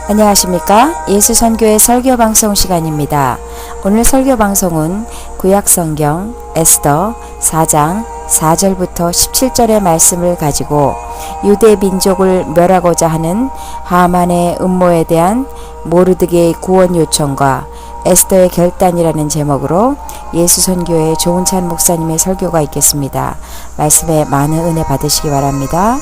안녕하십니까? 예수선교의 설교방송 시간입니다. 오늘 설교방송은 구약성경 에스더 4장 4절부터 17절의 말씀을 가지고 유대 민족을 멸하고자 하는 하만의 음모에 대한 모르드게의 구원 요청과 에스더의 결단이라는 제목으로 예수선교의 조은찬 목사님의 설교가 있겠습니다. 말씀에 많은 은혜 받으시기 바랍니다.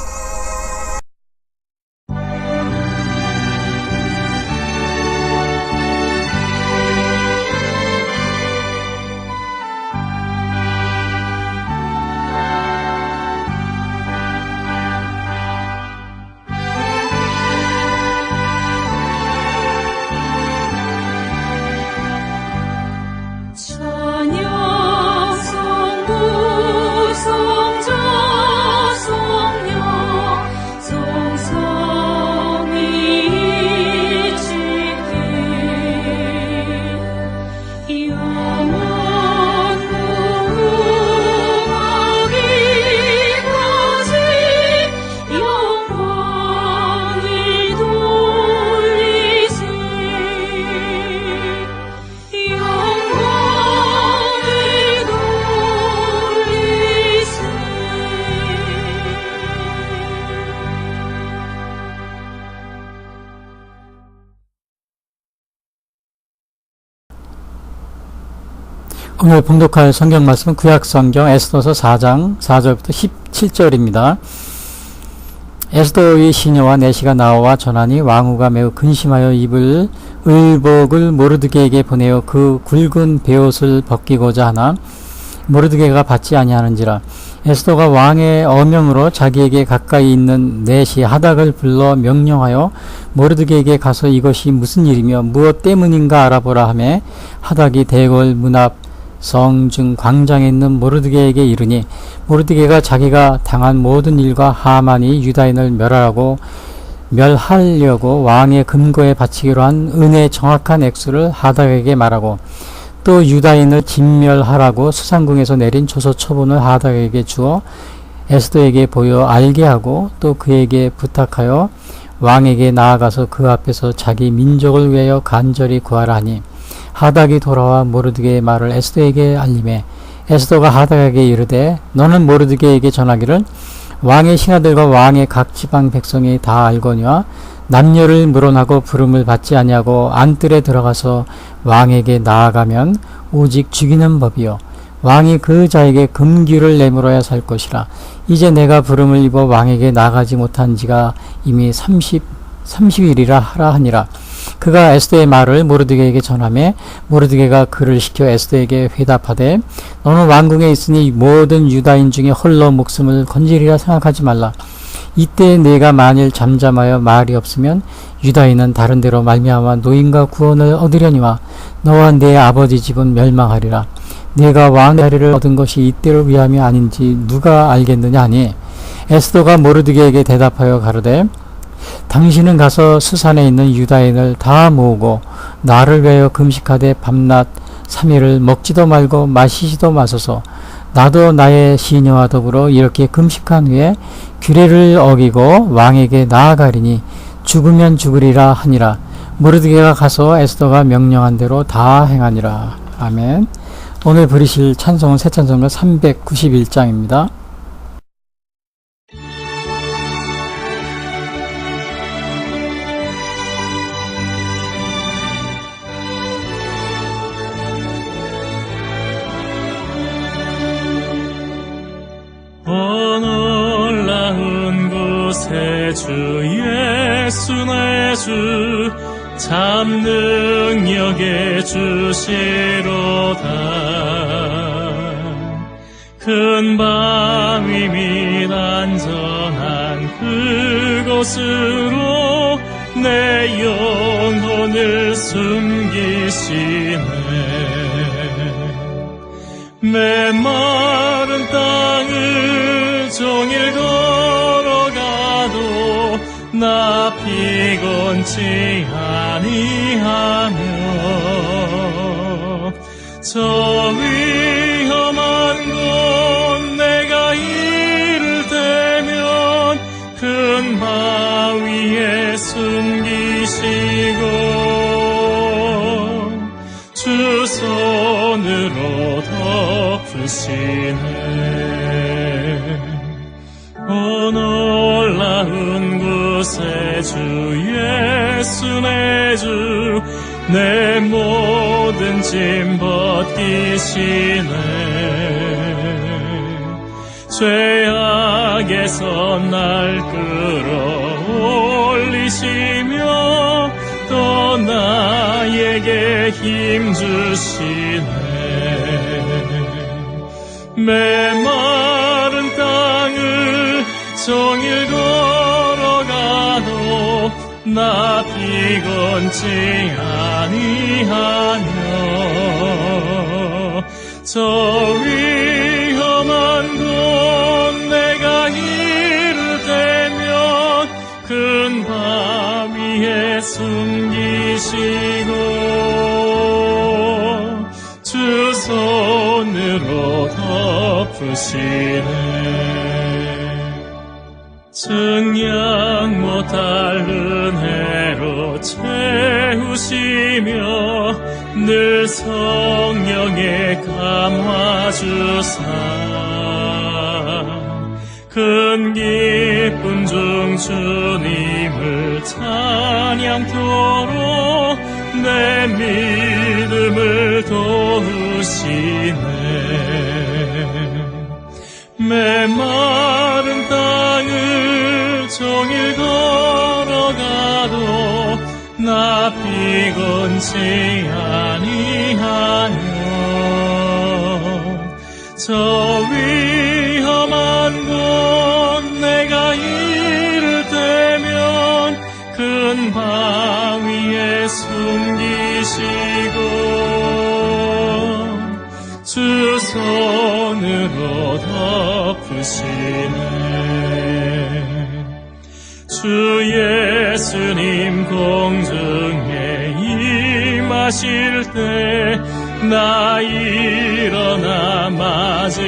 오늘 봉독할 성경 말씀은 구약성경 에스더서 4장 4절부터 17절입니다. 에스더의 시녀와 내시가 나와 전하니 왕후가 매우 근심하여 입을 의복을 모르드게에게 보내어 그 굵은 베옷을 벗기고자 하나 모르드게가 받지 아니하는지라. 에스더가 왕의 어명으로 자기에게 가까이 있는 내시 하닥을 불러 명령하여 모르드게에게 가서 이것이 무슨 일이며 무엇 때문인가 알아보라 하매 하닥이 대궐 문 앞 성중 광장에 있는 모르드게에게 이르니 모르드게가 자기가 당한 모든 일과 하만이 유다인을 멸하려고 왕의 금고에 바치기로 한 은혜의 정확한 액수를 하닥에게 말하고 또 유다인을 진멸하라고 수상궁에서 내린 조서 초본을 하닥에게 주어 에스더에게 보여 알게 하고 또 그에게 부탁하여 왕에게 나아가서 그 앞에서 자기 민족을 위하여 간절히 구하라 하니 하닥이 돌아와 모르드게의 말을 에스더에게 알림해 에스더가 하닥에게 이르되 너는 모르드게에게 전하기를 왕의 신하들과 왕의 각 지방 백성이 다 알거니와 남녀를 물어나고 부름을 받지 아니하고 안뜰에 들어가서 왕에게 나아가면 오직 죽이는 법이요 왕이 그 자에게 금규를 내물어야 살 것이라. 이제 내가 부름을 입어 왕에게 나가지 못한 지가 이미 30일이라 하라 하니라. 그가 에스더의 말을 모르드게에게 전하매 모르드게가 그를 시켜 에스더에게 회답하되 너는 왕궁에 있으니 모든 유다인 중에 홀로 목숨을 건지리라 생각하지 말라. 이때 내가 만일 잠잠하여 말이 없으면 유다인은 다른 데로 말미암아 노임과 구원을 얻으려니와 너와 내 아버지 집은 멸망하리라. 내가 왕의 자리를 얻은 것이 이때를 위함이 아닌지 누가 알겠느냐 하니 에스더가 모르드게에게 대답하여 가로되 당신은 가서 수산에 있는 유다인을 다 모으고 나를 위하여 금식하되 밤낮 3일을 먹지도 말고 마시지도 마소서. 나도 나의 시녀와 더불어 이렇게 금식한 후에 규례를 어기고 왕에게 나아가리니 죽으면 죽으리라 하니라. 모르드게가 가서 에스더가 명령한 대로 다 행하니라. 아멘. 오늘 부르실 찬송은 새 찬송가 391장입니다. 주 예수 내 주 참 능력의 주시로다. 큰 바위 및 안전한 그곳으로 내 영혼을 숨기시네. 메마른 땅을 종일 걸어가도 나 피곤치 아니하며 저 위험한 곳 내가 이를 때면 큰 바위에 숨기시네. 덮으시네. 오 놀라운 곳에 주 예수 내 주 내 모든 짐 벗기시네. 죄악에서 날 끌어올리시며 또 나에게 힘 주시네. 메마른 땅을 종일 걸어가도 나 피곤치 아니하며 저 위험한 곳 내가 이르되면 큰 밤 위에 숨기시고 주 손으로 덮으시네. 증량 못할 은혜로 채우시며 늘 성령에 감화주사 큰 기쁨 중 주님을 찬양토록 내 믿음을 도우시네. 메마른 땅을 종일 걸어가도 나 피곤치 아니하며 저 위험한 곳 내가 이르되면 큰 방 위에 숨기시고 주 손으로 덮으시네. 주 예수님 공중에 임하실 때 나 일어나 맞이하리.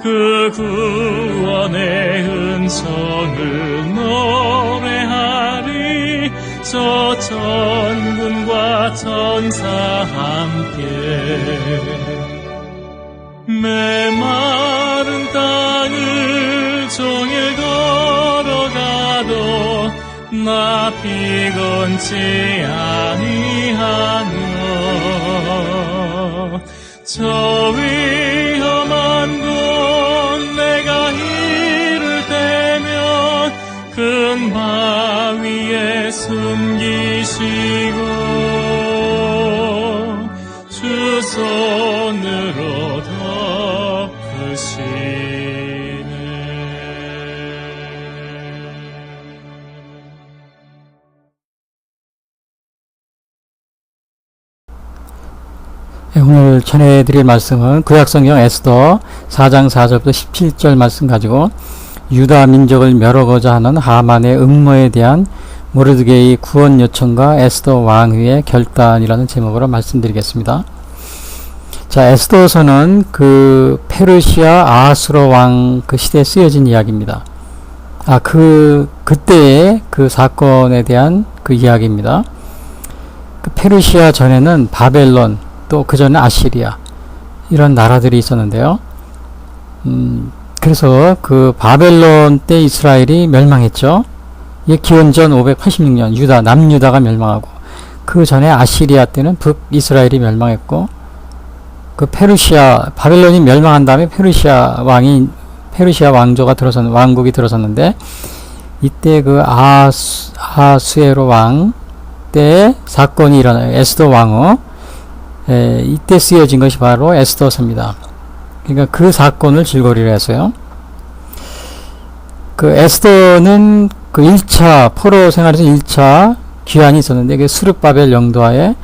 그 구원의 은총을 노래하리. 저 전군과 천사 함께 메마른 땅을 종일 걸어가도 나 피곤치 아니하며 저 위험한 곳 내가 이르되면 큰 방 위에 숨기시고 주 손으로 덮으시네. 오늘 전해드릴 말씀은 구약성경 에스더 4장 4절부터 17절 말씀 가지고 유다 민족을 멸하고자 하는 하만의 음모에 대한 모르드게의 구원 요청과 에스더 왕위의 결단이라는 제목으로 말씀드리겠습니다. 자, 에스더서는 그 페르시아 아하수로 왕 그 시대에 쓰여진 이야기입니다. 그때의 그 사건에 대한 그 이야기입니다. 그 페르시아 전에는 바벨론, 또 그 전에 아시리아, 이런 나라들이 있었는데요. 그래서 그 바벨론 때 이스라엘이 멸망했죠. 이게 기원전 586년 남유다가 멸망하고, 그 전에 아시리아 때는 북이스라엘이 멸망했고, 그 바벨론이 멸망한 다음에 페르시아 왕조가 왕국이 들어섰는데, 이때 그 아하수에로 왕 때 사건이 일어나요. 에스더 왕후. 이때 쓰여진 것이 바로 에스더서입니다. 그러니까 그 사건을 줄거리로 해서요. 그 에스더는 그 1차 포로 생활에서 1차 귀환이 있었는데, 그 스룹바벨 영도하에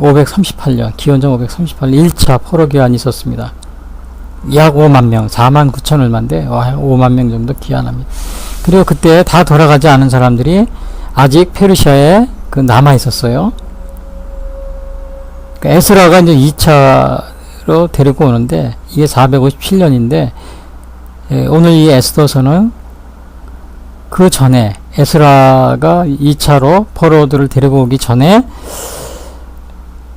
538년, 기원전 538년 1차 포로 귀환이 있었습니다. 약 5만 명, 4만 9천 얼마인데 5만 명 정도 귀환합니다. 그리고 그때 다 돌아가지 않은 사람들이 아직 페르시아에 그 남아 있었어요. 그러니까 에스라가 이제 2차로 데리고 오는데, 이게 457년인데, 오늘 이 에스더서는 그 전에 에스라가 2차로 포로들을 데리고 오기 전에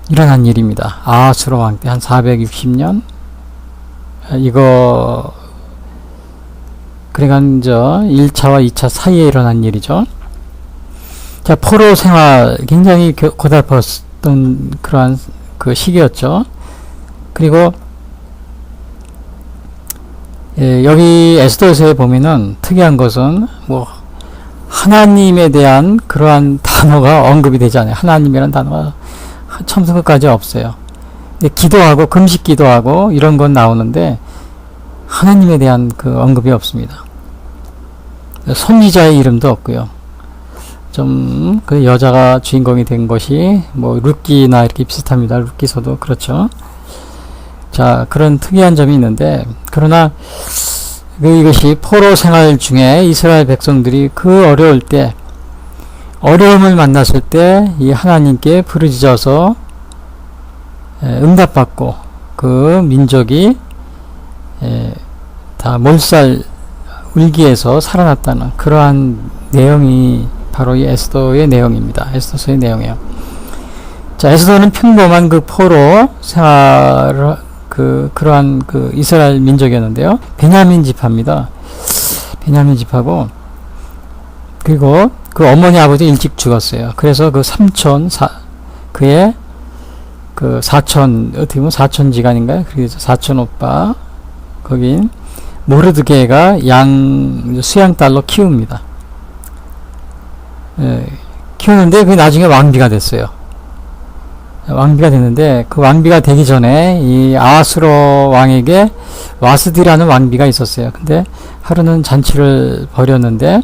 일어난 일입니다. 아하수로 왕 때 한 460년. 이거 그러니까 1차와 2차 사이에 일어난 일이죠. 자, 포로 생활 굉장히 고달팠던 그러한 그 시기였죠. 그리고 여기 에스더서에 보면은 특이한 것은 뭐 하나님에 대한 그러한 단어가 언급이 되지 않아요. 하나님이라는 단어가 처음부터 끝까지 없어요. 기도하고 금식 기도하고 이런 건 나오는데 하나님에 대한 그 언급이 없습니다. 선지자의 이름도 없고요. 좀 그 여자가 주인공이 된 것이 뭐 룻기나 이렇게 비슷합니다. 룻기서도 그렇죠. 자, 그런 특이한 점이 있는데, 그러나 이것이 포로 생활 중에 이스라엘 백성들이 그 어려울 때, 어려움을 만났을 때 이 하나님께 부르짖어서 응답받고 그 민족이 다 몰살 울기에서 살아났다는 그러한 내용이 바로 이 에스더의 내용입니다. 에스더서의 내용이에요. 자, 에스더는 평범한 그 포로 생활을 그러한 그 이스라엘 민족이었는데요. 베냐민 지파입니다. 베냐민 지파고, 그리고 그 어머니 아버지 일찍 죽었어요. 그래서 그 삼촌, 그의 그 사촌, 어떻게 보면 사촌지간인가요? 그래서 사촌 오빠, 거긴 모르드게가 수양딸로 키웁니다. 키우는데 그 나중에 왕비가 됐어요. 왕비가 됐는데 그 왕비가 되기 전에 이 아하수로 왕에게 와스디라는 왕비가 있었어요. 근데 하루는 잔치를 벌였는데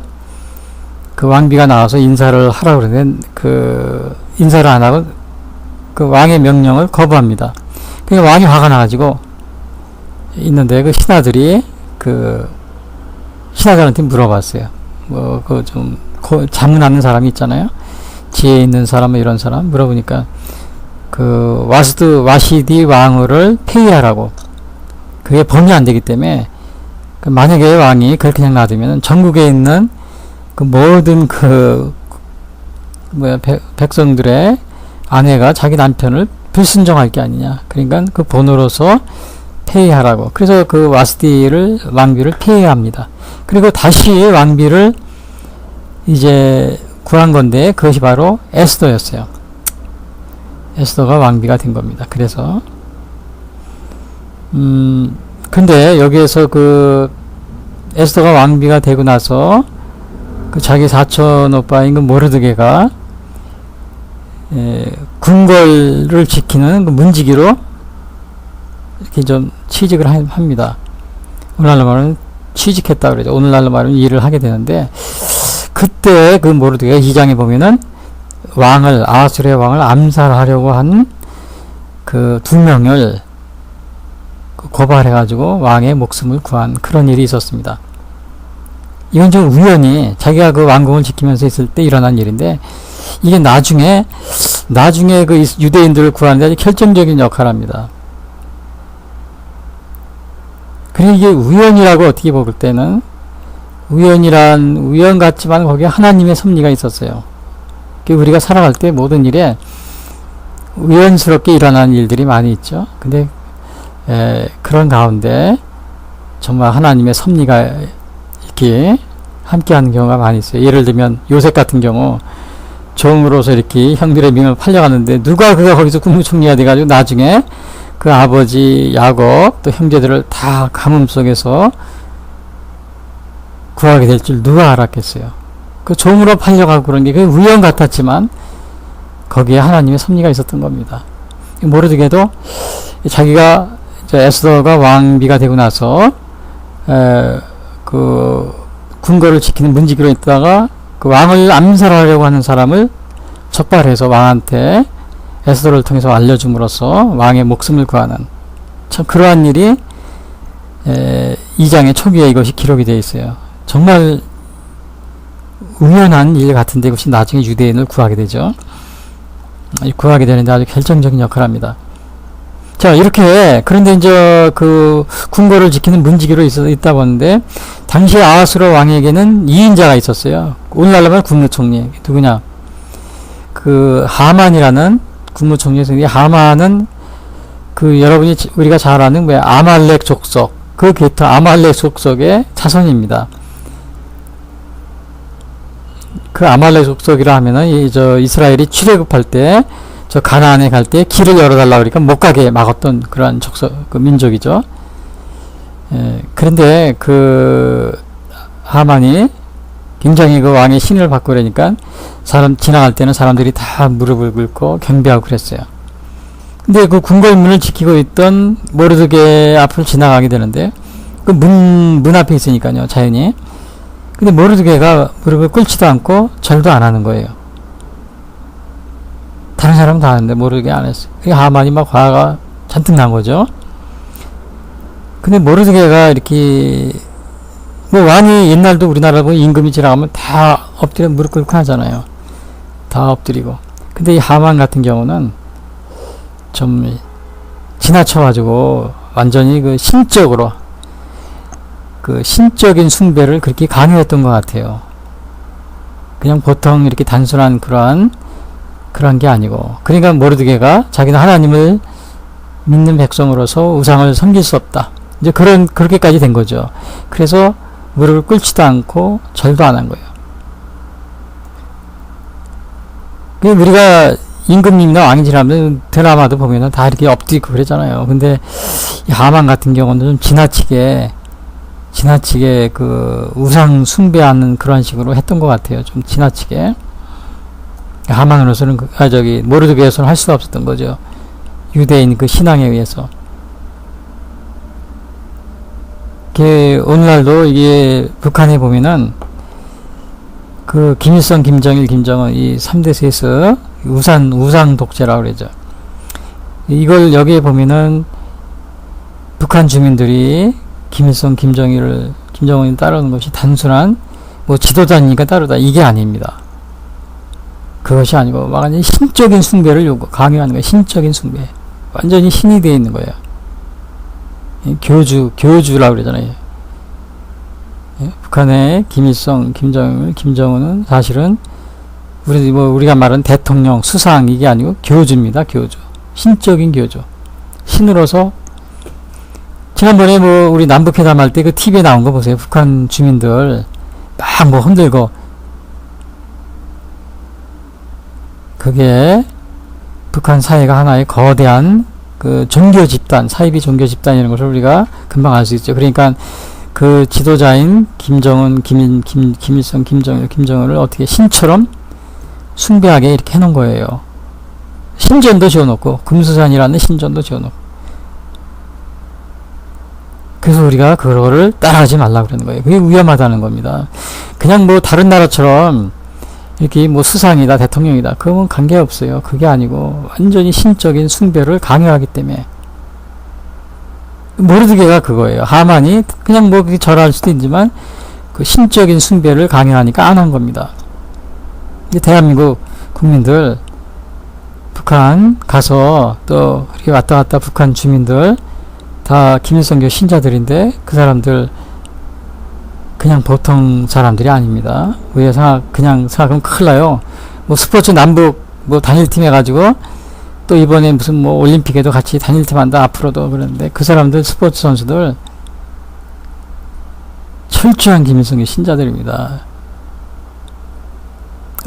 그 왕비가 나와서 인사를 하라고 그러는데 그 인사를 안 하고 그 왕의 명령을 거부합니다. 그러니까 왕이 화가 나가지고 있는데 그 신하들이 그 신하들한테 물어봤어요. 뭐 그 좀 자문하는 사람이 있잖아요. 지혜 있는 사람, 이런 사람 물어보니까 그 와시디 왕을 폐위하라고. 그게 범위 안 되기 때문에 그 만약에 왕이 그렇게 그냥 놔두면 전국에 있는 그 모든 백성들의 아내가 자기 남편을 불순종할 게 아니냐. 그러니까 그 본으로서 폐위하라고. 그래서 그 왕비를 폐위합니다. 그리고 다시 왕비를 이제 구한 건데 그것이 바로 에스더였어요. 에스더가 왕비가 된 겁니다. 그래서 근데 여기에서 그 에스더가 왕비가 되고 나서 그 자기 사촌 오빠인 그 모르드게가 궁궐을 지키는 그 문지기로 이렇게 좀 취직을 합니다. 오늘날로 말하면 취직했다 그러죠. 오늘날로 말하면 일을 하게 되는데, 그때 그 모르드게가 2장에 보면은 아하수르의 왕을 암살하려고 한 그 2명을 고발해가지고 왕의 목숨을 구한 그런 일이 있었습니다. 이건 좀 우연히 자기가 그 왕궁을 지키면서 있을 때 일어난 일인데, 이게 나중에 그 유대인들을 구하는 데 아주 결정적인 역할을 합니다. 그리고 이게 우연이라고 어떻게 볼 때는, 우연 같지만 거기에 하나님의 섭리가 있었어요. 우리가 살아갈 때 모든 일에 우연스럽게 일어나는 일들이 많이 있죠. 근데 그런 가운데 정말 하나님의 섭리가 이렇게 함께하는 경우가 많이 있어요. 예를 들면 요셉 같은 경우 종으로서 이렇게 형들의 명을 팔려갔는데 누가 그가 거기서 국무총리가 돼가지고 나중에 그 아버지 야곱 또 형제들을 다 가뭄 속에서 구하게 될 줄 누가 알았겠어요. 그 종으로 팔려가고 그런 게 우연 같았지만 거기에 하나님의 섭리가 있었던 겁니다. 모르드게도 자기가 에스더가 왕비가 되고 나서 그 궁궐을 지키는 문지기로 있다가 그 왕을 암살하려고 하는 사람을 적발해서 왕한테 에스더를 통해서 알려줌으로써 왕의 목숨을 구하는 참 그러한 일이 2장의 초기에 이것이 기록이 되어 있어요. 정말 우연한 일 같은데 이것이 나중에 유대인을 구하게 되죠. 구하게 되는데 아주 결정적인 역할을 합니다. 자, 이렇게, 그런데 이제 그 궁궐을 지키는 문지기로 있다 보는데, 당시 아하수르 왕에게는 2인자가 있었어요. 오늘날로 말하면 국무총리. 누구냐? 그 하만이라는 국무총리에서 이 하만은 그 여러분이 우리가 잘 아는 뭐야 아말렉 족속 그 계통 아말렉 족속의 자손입니다. 그 아말렉 족속이라 하면은 저 이스라엘이 출애굽할 때 저 가나안에 갈 때 길을 열어달라 그러니까 못 가게 막았던 그러한 족속 그 민족이죠. 그런데 그 하만이 굉장히 그 왕의 신을 받고 그러니까 사람 지나갈 때는 사람들이 다 무릎을 꿇고 경배하고 그랬어요. 근데 그 궁궐문을 지키고 있던 모르드게 앞을 지나가게 되는데 그 문 앞에 있으니까요, 자연히. 근데 모르드게가 무릎을 꿇지도 않고 절도 안 하는 거예요. 다른 사람은 다 하는데 모르드게 안 했어요. 그게 하만이 막 화가 잔뜩 난 거죠. 근데 모르드게가 이렇게 뭐 왕이 옛날도 우리나라 보면 임금이 지나가면 다 엎드려 무릎 꿇고 하잖아요. 다 엎드리고. 근데 이 하만 같은 경우는 좀 지나쳐가지고 완전히 그 신적으로 그 신적인 숭배를 그렇게 강요했던 것 같아요. 그냥 보통 이렇게 단순한 그러한 게 아니고. 그러니까 모르드게가 자기는 하나님을 믿는 백성으로서 우상을 섬길 수 없다. 이제 그렇게까지 된 거죠. 그래서 무릎을 꿇지도 않고 절도 안 한 거예요. 우리가 임금님이나 왕이라면 드라마도 보면은 다 이렇게 엎드리고 그러잖아요. 근데 이 하만 같은 경우는 좀 지나치게 그 우상 숭배하는 그런 식으로 했던 것 같아요. 좀 지나치게. 하만으로서는 모르드게에서는 할 수가 없었던 거죠. 유대인 그 신앙에 의해서. 오늘날도 이게 북한에 보면은 그 김일성, 김정일, 김정은 이 3대 세스 우상 독재라고 그러죠. 이걸 여기에 보면은 북한 주민들이 김일성, 김정은을 따르는 것이 단순한 뭐 지도자니까 따르다 이게 아닙니다. 그것이 아니고 완전히 신적인 숭배를 강요하는 거예요. 신적인 숭배. 완전히 신이 되어 있는 거예요. 교주라고 그러잖아요. 북한의 김일성, 김정은은 사실은 우리가 말하는 대통령, 수상 이게 아니고 교주입니다. 교주. 신적인 교주. 신으로서 지난번에 뭐 우리 남북회담 할 때 그 TV에 나온 거 보세요. 북한 주민들 막 뭐 흔들고 그게 북한 사회가 하나의 거대한 그 종교 집단, 사이비 종교 집단이라는 것을 우리가 금방 알 수 있죠. 그러니까 그 지도자인 김정은, 김일성, 김정은을 어떻게 신처럼 숭배하게 이렇게 해놓은 거예요. 신전도 지어놓고, 금수산이라는 신전도 지어놓고. 그래서 우리가 그거를 따라하지 말라 그러는 거예요. 그게 위험하다는 겁니다. 그냥 뭐 다른 나라처럼 이렇게 뭐 수상이다, 대통령이다. 그건 관계없어요. 그게 아니고 완전히 신적인 숭배를 강요하기 때문에. 모르드게가 그거예요. 하만이 그냥 뭐 그게 절할 수도 있지만 그 신적인 숭배를 강요하니까 안 한 겁니다. 이제 대한민국 국민들 북한 가서 또 이렇게 왔다 갔다 북한 주민들 다 김일성교 신자들인데 그 사람들 그냥 보통 사람들이 아닙니다. 우리가 그냥 생각하면 큰일 나요. 뭐 스포츠 남북 뭐 단일팀 해가지고 또 이번에 무슨 뭐 올림픽에도 같이 단일팀 한다 앞으로도 그러는데 그 사람들 스포츠 선수들 철저한 김일성의 신자들입니다.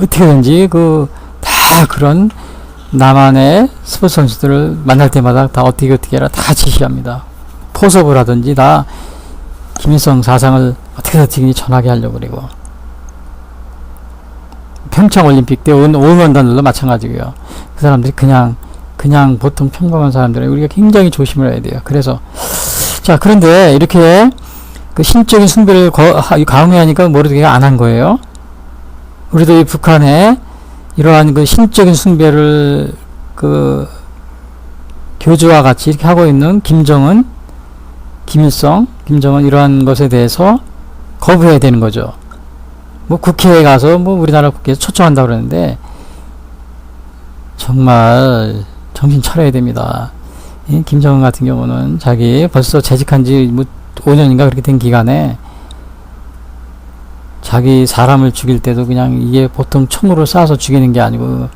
어떻게든지 다 그런 남한의 스포츠 선수들을 만날 때마다 다 어떻게 해라 다 지시합니다. 포섭을 하든지 다 김일성 사상을 어떻게든 전하게 하려고 그러고 평창올림픽 때 응원단들도 마찬가지고요. 그 사람들이 그냥 보통 평범한 사람들은 우리가 굉장히 조심을 해야 돼요. 그래서 자 그런데 이렇게 그 신적인 숭배를 강요하니까 모르드게가 안 한 거예요. 우리도 이 북한에 이러한 그 신적인 숭배를 그 교주와 같이 이렇게 하고 있는 김정은, 김일성, 김정은 이러한 것에 대해서 거부해야 되는 거죠. 뭐 국회에 가서 뭐 우리나라 국회에서 초청한다고 그러는데 정말 정신 차려야 됩니다. 이 김정은 같은 경우는 자기 벌써 재직한 지 뭐 5년인가 그렇게 된 기간에 자기 사람을 죽일 때도 그냥 이게 보통 총으로 쏴서 죽이는 게 아니고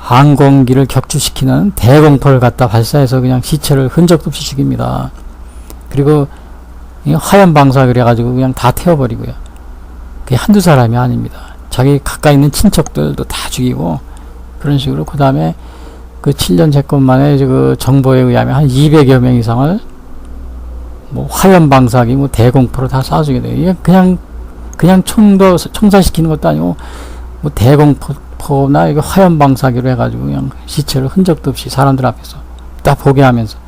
항공기를 격추시키는 대공포를 갖다 발사해서 그냥 시체를 흔적도 없이 죽입니다. 그리고 이 화염 방사 그래가지고 그냥 다 태워버리고요. 그게 한두 사람이 아닙니다. 자기 가까이 있는 친척들도 다 죽이고 그런 식으로. 그 다음에 그 7년 채권 만에 그 정보에 의하면 한 200여 명 이상을 뭐 화염 방사기 뭐 대공포로 다 쏴주게 돼요. 이게 그냥 총살시키는 것도 아니고 뭐 대공포나 이거 화염 방사기로 해가지고 그냥 시체를 흔적도 없이 사람들 앞에서 딱 보게 하면서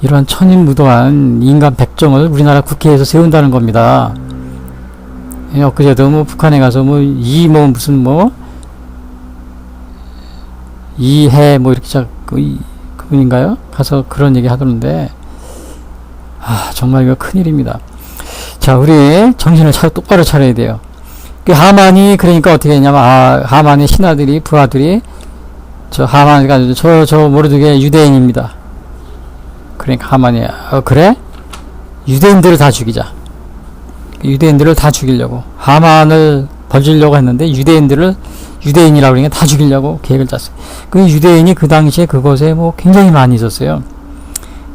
이런 천인무도한 인간 백종을 우리나라 국회에서 세운다는 겁니다. 엊그제도 뭐 북한에 가서 무슨 이해 뭐 이렇게 그분인가요? 가서 그런 얘기 하던데 정말 이거 큰일입니다. 자, 우리 정신을 똑바로 차려야 돼요. 그 하만이 그러니까 어떻게 했냐면 하만의 신하들이 부하들이 저 하만이 가지고 저 모르드게 유대인입니다. 그러니까 하만이 그래? 유대인들을 다 죽이자. 유대인들을 다 죽이려고 하만을 벌주려고 했는데 유대인이라고 그러니까 다 죽이려고 계획을 짰어요. 그 유대인이 그 당시에 그곳에 뭐 굉장히 많이 있었어요.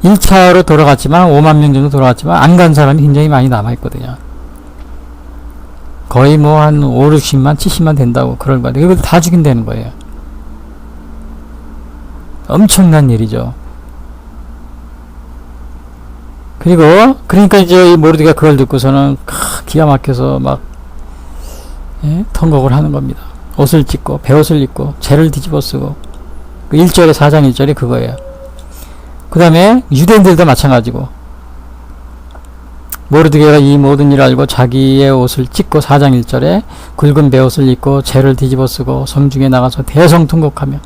1차로 돌아갔지만 5만 명 정도 돌아갔지만 안 간 사람이 굉장히 많이 남아있거든요. 거의 뭐 한 5, 60만, 70만 된다고 그럴 거예요. 이걸 다 죽인다는 거예요. 엄청난 일이죠. 그러니까 이제 이 모르드가 그걸 듣고서는 기가 막혀서 막 통곡을 하는 겁니다. 옷을 찢고 베옷을 입고 죄를 뒤집어 쓰고 그 1절에 4장 1절이 그거예요. 그 다음에 유대인들도 마찬가지고 모르드게가 이 모든 일을 알고 자기의 옷을 찢고 4장 1절에 굵은 베옷을 입고 죄를 뒤집어 쓰고 성중에 나가서 대성통곡하며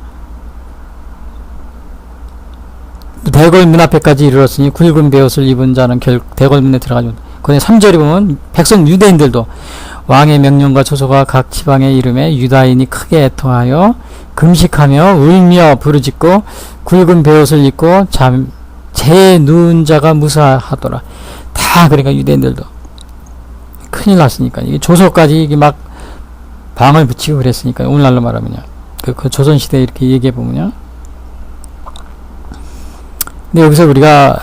대궐문 앞에까지 이르렀으니 굵은 베옷을 입은 자는 대궐문에 들어가죠. 그런데 3절에 보면 백성 유대인들도 왕의 명령과 조서가 각 지방의 이름에 유다인이 크게 애통하여 금식하며 울며 부르짖고 굵은 베옷을 입고 제 누운 자가 무사하더라. 다 그러니까 유대인들도 큰일 났으니까 이게 조서까지 이게 막 방을 붙이고 그랬으니까 오늘날로 말하면요. 그 조선시대에 이렇게 얘기해 보면요. 근데 여기서 우리가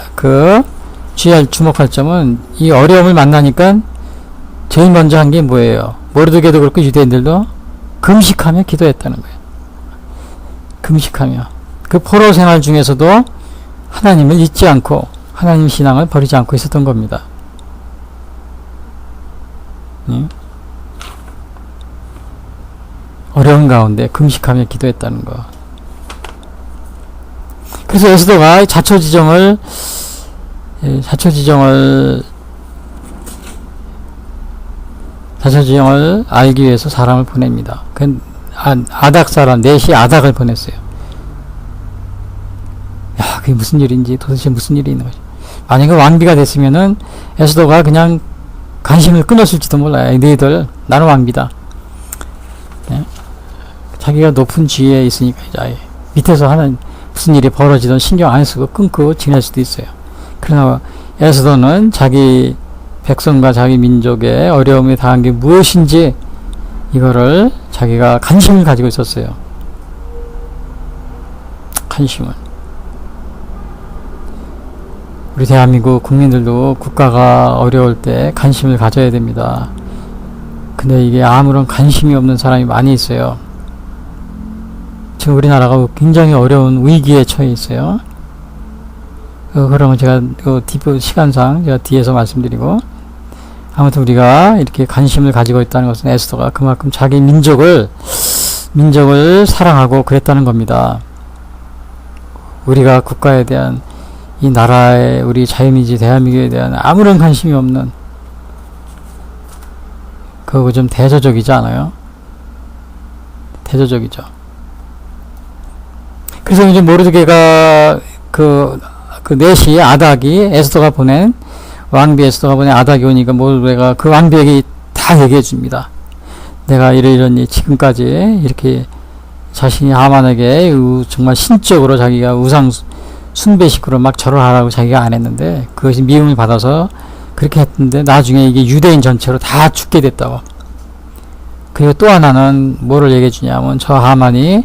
주목할 점은 이 어려움을 만나니까 제일 먼저 한 게 뭐예요? 모르드게도 그렇고 유대인들도 금식하며 기도했다는 거예요. 금식하며 그 포로 생활 중에서도 하나님을 잊지 않고 하나님 신앙을 버리지 않고 있었던 겁니다. 어려운 가운데 금식하며 기도했다는 거. 그래서 에스더가 자초지정을 알기 위해서 사람을 보냅니다. 아닥 사람 넷이 아닥을 보냈어요. 야, 그게 무슨 일인지 도대체 무슨 일이 있는 거지. 만약에 왕비가 됐으면은 에스더가 그냥 관심을 끊었을지도 몰라요. 너희들 나는 왕비다. 자기가 높은 지위에 있으니까 이제 밑에서 하는 무슨 일이 벌어지든 신경 안 쓰고 끊고 지낼 수도 있어요. 그러나 에스더는 자기 백성과 자기 민족의 어려움에 당한 게 무엇인지 이거를 자기가 관심을 가지고 있었어요. 관심을. 우리 대한민국 국민들도 국가가 어려울 때 관심을 가져야 됩니다. 근데 이게 아무런 관심이 없는 사람이 많이 있어요. 지금 우리나라가 굉장히 어려운 위기에 처해 있어요. 그러면 제가 시간상 제가 뒤에서 말씀드리고, 아무튼 우리가 이렇게 관심을 가지고 있다는 것은 에스더가 그만큼 자기 민족을 사랑하고 그랬다는 겁니다. 우리가 국가에 대한 이 나라의 우리 자유민주 대한민국에 대한 아무런 관심이 없는, 그거 좀 대조적이지 않아요? 대조적이죠. 그래서 이제 모르드게가 그 넷이 아닥이 에스더가 보낸 왕비 에스더가 보낸 아닥이 오니까 모르드게가 그 왕비에게 다 얘기해 줍니다. 내가 이런 지금까지 이렇게 자신이 하만에게 정말 신적으로 자기가 우상 숭배식으로 막 절을 하라고 자기가 안 했는데 그것이 미움을 받아서 그렇게 했는데 나중에 이게 유대인 전체로 다 죽게 됐다고. 그리고 또 하나는 뭐를 얘기해 주냐면 저 하만이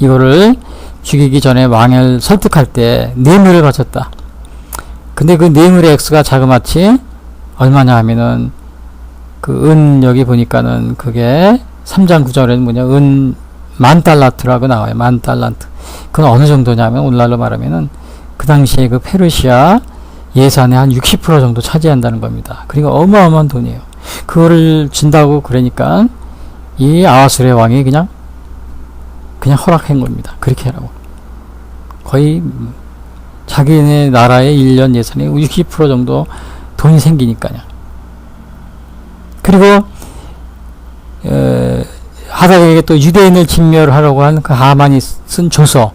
이거를 죽이기 전에 왕을 설득할 때 뇌물을 바쳤다. 근데 그 뇌물의 액수가 자그마치 얼마냐 하면은 그 은 여기 보니까는 그게 3장 9절에는 뭐냐 은 10,000달란트라고 나와요. 10,000달란트. 그건 어느 정도냐면 오늘날로 말하면은 그 당시에 그 페르시아 예산의 한 60% 정도 차지한다는 겁니다. 그러니까 어마어마한 돈이에요. 그거를 준다고 그러니까 이 아하수르의 왕이 그냥 허락한 겁니다. 그렇게 하라고. 거의 자기네 나라의 1년 예산의 60% 정도 돈이 생기니까요. 그리고 하다에게 또 유대인을 진멸하려고 한 그 하만이 쓴 조서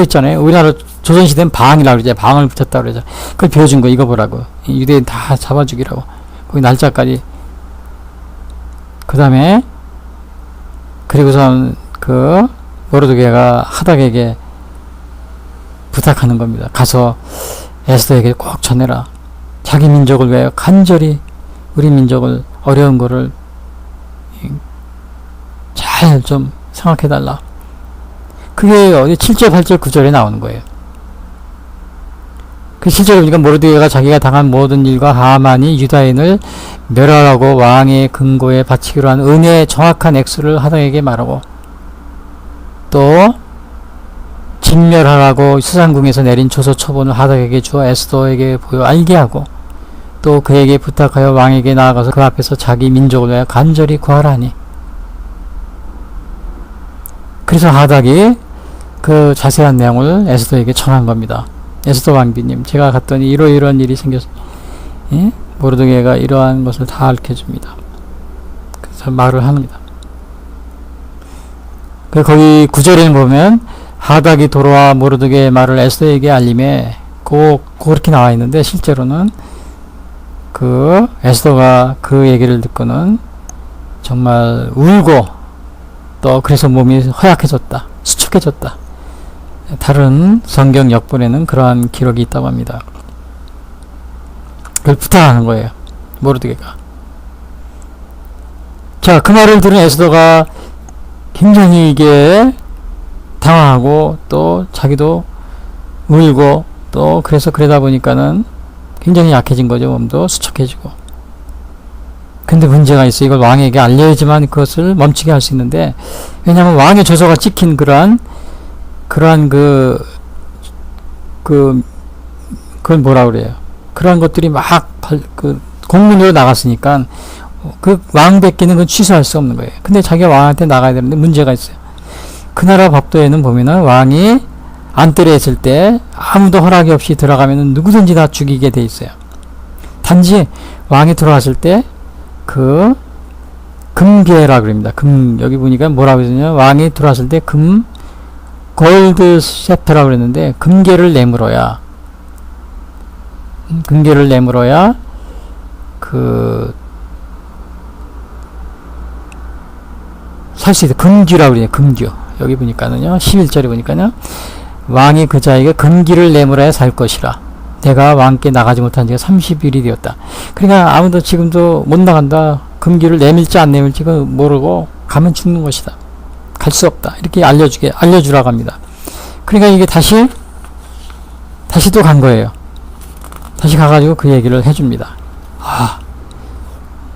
있잖아요. 우리나라 조선시대는 방이라고 그러죠. 방을 붙였다고 그러죠. 그걸 비워준 거 이거 보라고. 유대인 다 잡아 죽이라고. 거기 날짜까지. 그 다음에 그리고선 그 모르드게가 하닥에게 부탁하는 겁니다. 가서 에스더에게 꼭 전해라. 자기 민족을 위하여 간절히 우리 민족을 어려운 거를 잘 좀 생각해달라. 그게 어디 7절, 8절, 9절에 나오는 거예요. 그 실제로 보니까 모르드게가 자기가 당한 모든 일과 하만이 유다인을 멸하라고 왕의 금고에 바치기로 한 은혜의 정확한 액수를 하닥에게 말하고 또 진멸하라고 수상궁에서 내린 조서 초본을 하닥에게 주어 에스더에게 보여 알게 하고 또 그에게 부탁하여 왕에게 나아가서 그 앞에서 자기 민족을 위하여 간절히 구하라니. 그래서 하닥이 그 자세한 내용을 에스더에게 전한 겁니다. 에스더 왕비님, 제가 갔더니 이러이러한 일이 생겼어. 예? 모르드게가 이러한 것을 다 알려줍니다. 그래서 말을 합니다. 거기 9절에 보면 하닥이 돌아와 모르드게의 말을 에스더에게 알림에 그렇게 나와 있는데 실제로는 그 에스더가 그 얘기를 듣고는 정말 울고 또 그래서 몸이 허약해졌다. 수척해졌다. 다른 성경 역본에는 그러한 기록이 있다고 합니다. 그걸 부탁하는 거예요. 모르드게가. 자, 그 말을 들은 에스더가 굉장히 이게 당황하고 또 자기도 울고 또 그래서 그러다 보니까는 굉장히 약해진 거죠. 몸도 수척해지고. 근데 문제가 있어. 이걸 왕에게 알려야지만 그것을 멈추게 할 수 있는데 왜냐하면 왕의 조서가 찍힌 그러한 그걸 뭐라 그래요. 그런 것들이 막 공문으로 나갔으니까 그 왕 뵙기는 그건 취소할 수 없는 거예요. 근데 자기가 왕한테 나가야 되는데 문제가 있어요. 그 나라 법도에는 보면은 왕이 안뜰에 있을 때 아무도 허락이 없이 들어가면은 누구든지 다 죽이게 돼 있어요. 단지 왕이 들어왔을 때 그 금괴라 그럽니다. 여기 보니까 뭐라고 했냐? 왕이 들어왔을 때 골드 셉터라고 그랬는데 금괴를 내물어야 살 수 있어요. 금규라고 그래요. 금규. 여기 보니까는요. 11절에 보니까요. 왕이 그 자에게 금기를 내물어야 살 것이라. 내가 왕께 나가지 못한 지가 30일이 되었다. 그러니까 아무도 지금도 못 나간다. 금기를 내밀지 안 내밀지 모르고 가면 죽는 것이다. 갈 수 없다. 이렇게 알려주라고 합니다. 그러니까 이게 다시 또 간 거예요. 다시 가가지고 그 얘기를 해줍니다.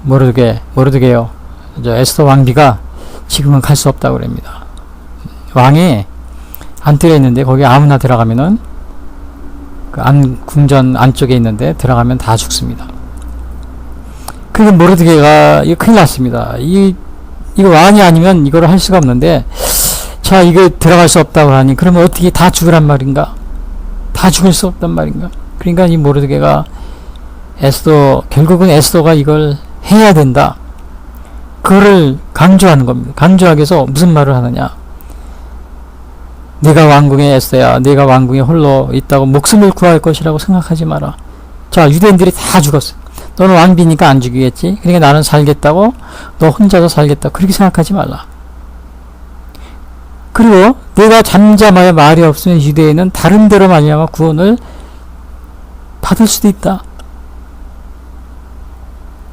모르드게요. 에스더 왕비가 지금은 갈 수 없다고 그럽니다. 왕이 안뜰에 있는데 거기 아무나 들어가면은 그 궁전 안쪽에 있는데 들어가면 다 죽습니다. 그리고 모르드게가 이거 큰일 났습니다. 이거 왕이 아니면 이거를 할 수가 없는데 자 이거 들어갈 수 없다고 하니 그러면 어떻게 다 죽으란 말인가? 다 죽을 수 없단 말인가? 그러니까 이 모르드게가 결국은 에스더가 이걸 해야 된다. 그거를 강조하는 겁니다. 강조하기 위해서 무슨 말을 하느냐? 네가 왕궁에 에스더야. 네가 왕궁에 홀로 있다고 목숨을 구할 것이라고 생각하지 마라. 자, 유대인들이 다 죽었어. 너는 왕비니까 안 죽이겠지. 그러니까 나는 살겠다고 너 혼자서 살겠다. 그렇게 생각하지 말라. 그리고 내가 잠잠하여 말이 없으면 유대인은 다른 데로 말미암아 구원을 받을 수도 있다.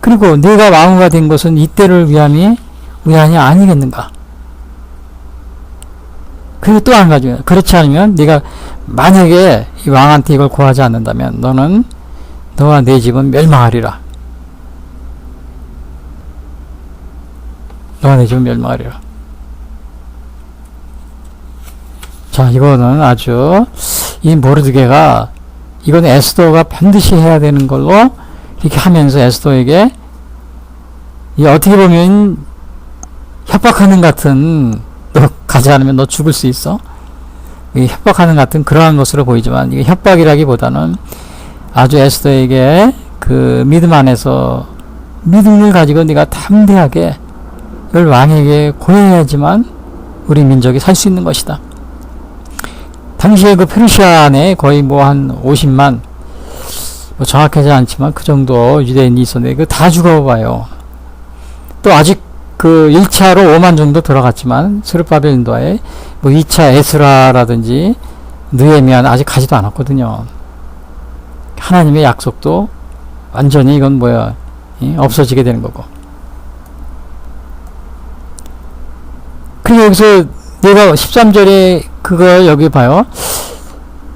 그리고 네가 왕후가 된 것은 이때를 위함이 아니겠는가. 그리고 또 한 가지, 그렇지 않으면 네가 만약에 이 왕한테 이걸 고하지 않는다면 너와 내 집은 멸망하리라. 너와 내 집은 멸망하리라. 자, 이거는 아주 이 모르드게가 이건 에스더가 반드시 해야 되는 걸로 이렇게 하면서 에스더에게 이 어떻게 보면 협박하는 같은, 너 가지 않으면 너 죽을 수 있어? 이 협박하는 같은 그러한 것으로 보이지만 이게 협박이라기보다는 아주 에스더에게 그 믿음 안에서 믿음을 가지고 네가 담대하게 이걸 왕에게 고해야지만 우리 민족이 살 수 있는 것이다. 당시에 그 페르시아 안에 거의 뭐 한 50만, 뭐 정확하지 않지만 그 정도 유대인이 있었는데 그 다 죽어봐요. 또 아직 그 1차로 5만 정도 들어갔지만 스룹바벨 인도하에 뭐 2차 에스라라든지 느헤미야는 아직 가지도 않았거든요. 하나님의 약속도 완전히 이건 뭐야, 없어지게 되는 거고. 그리고 여기서 내가 13절에 그걸 여기 봐요.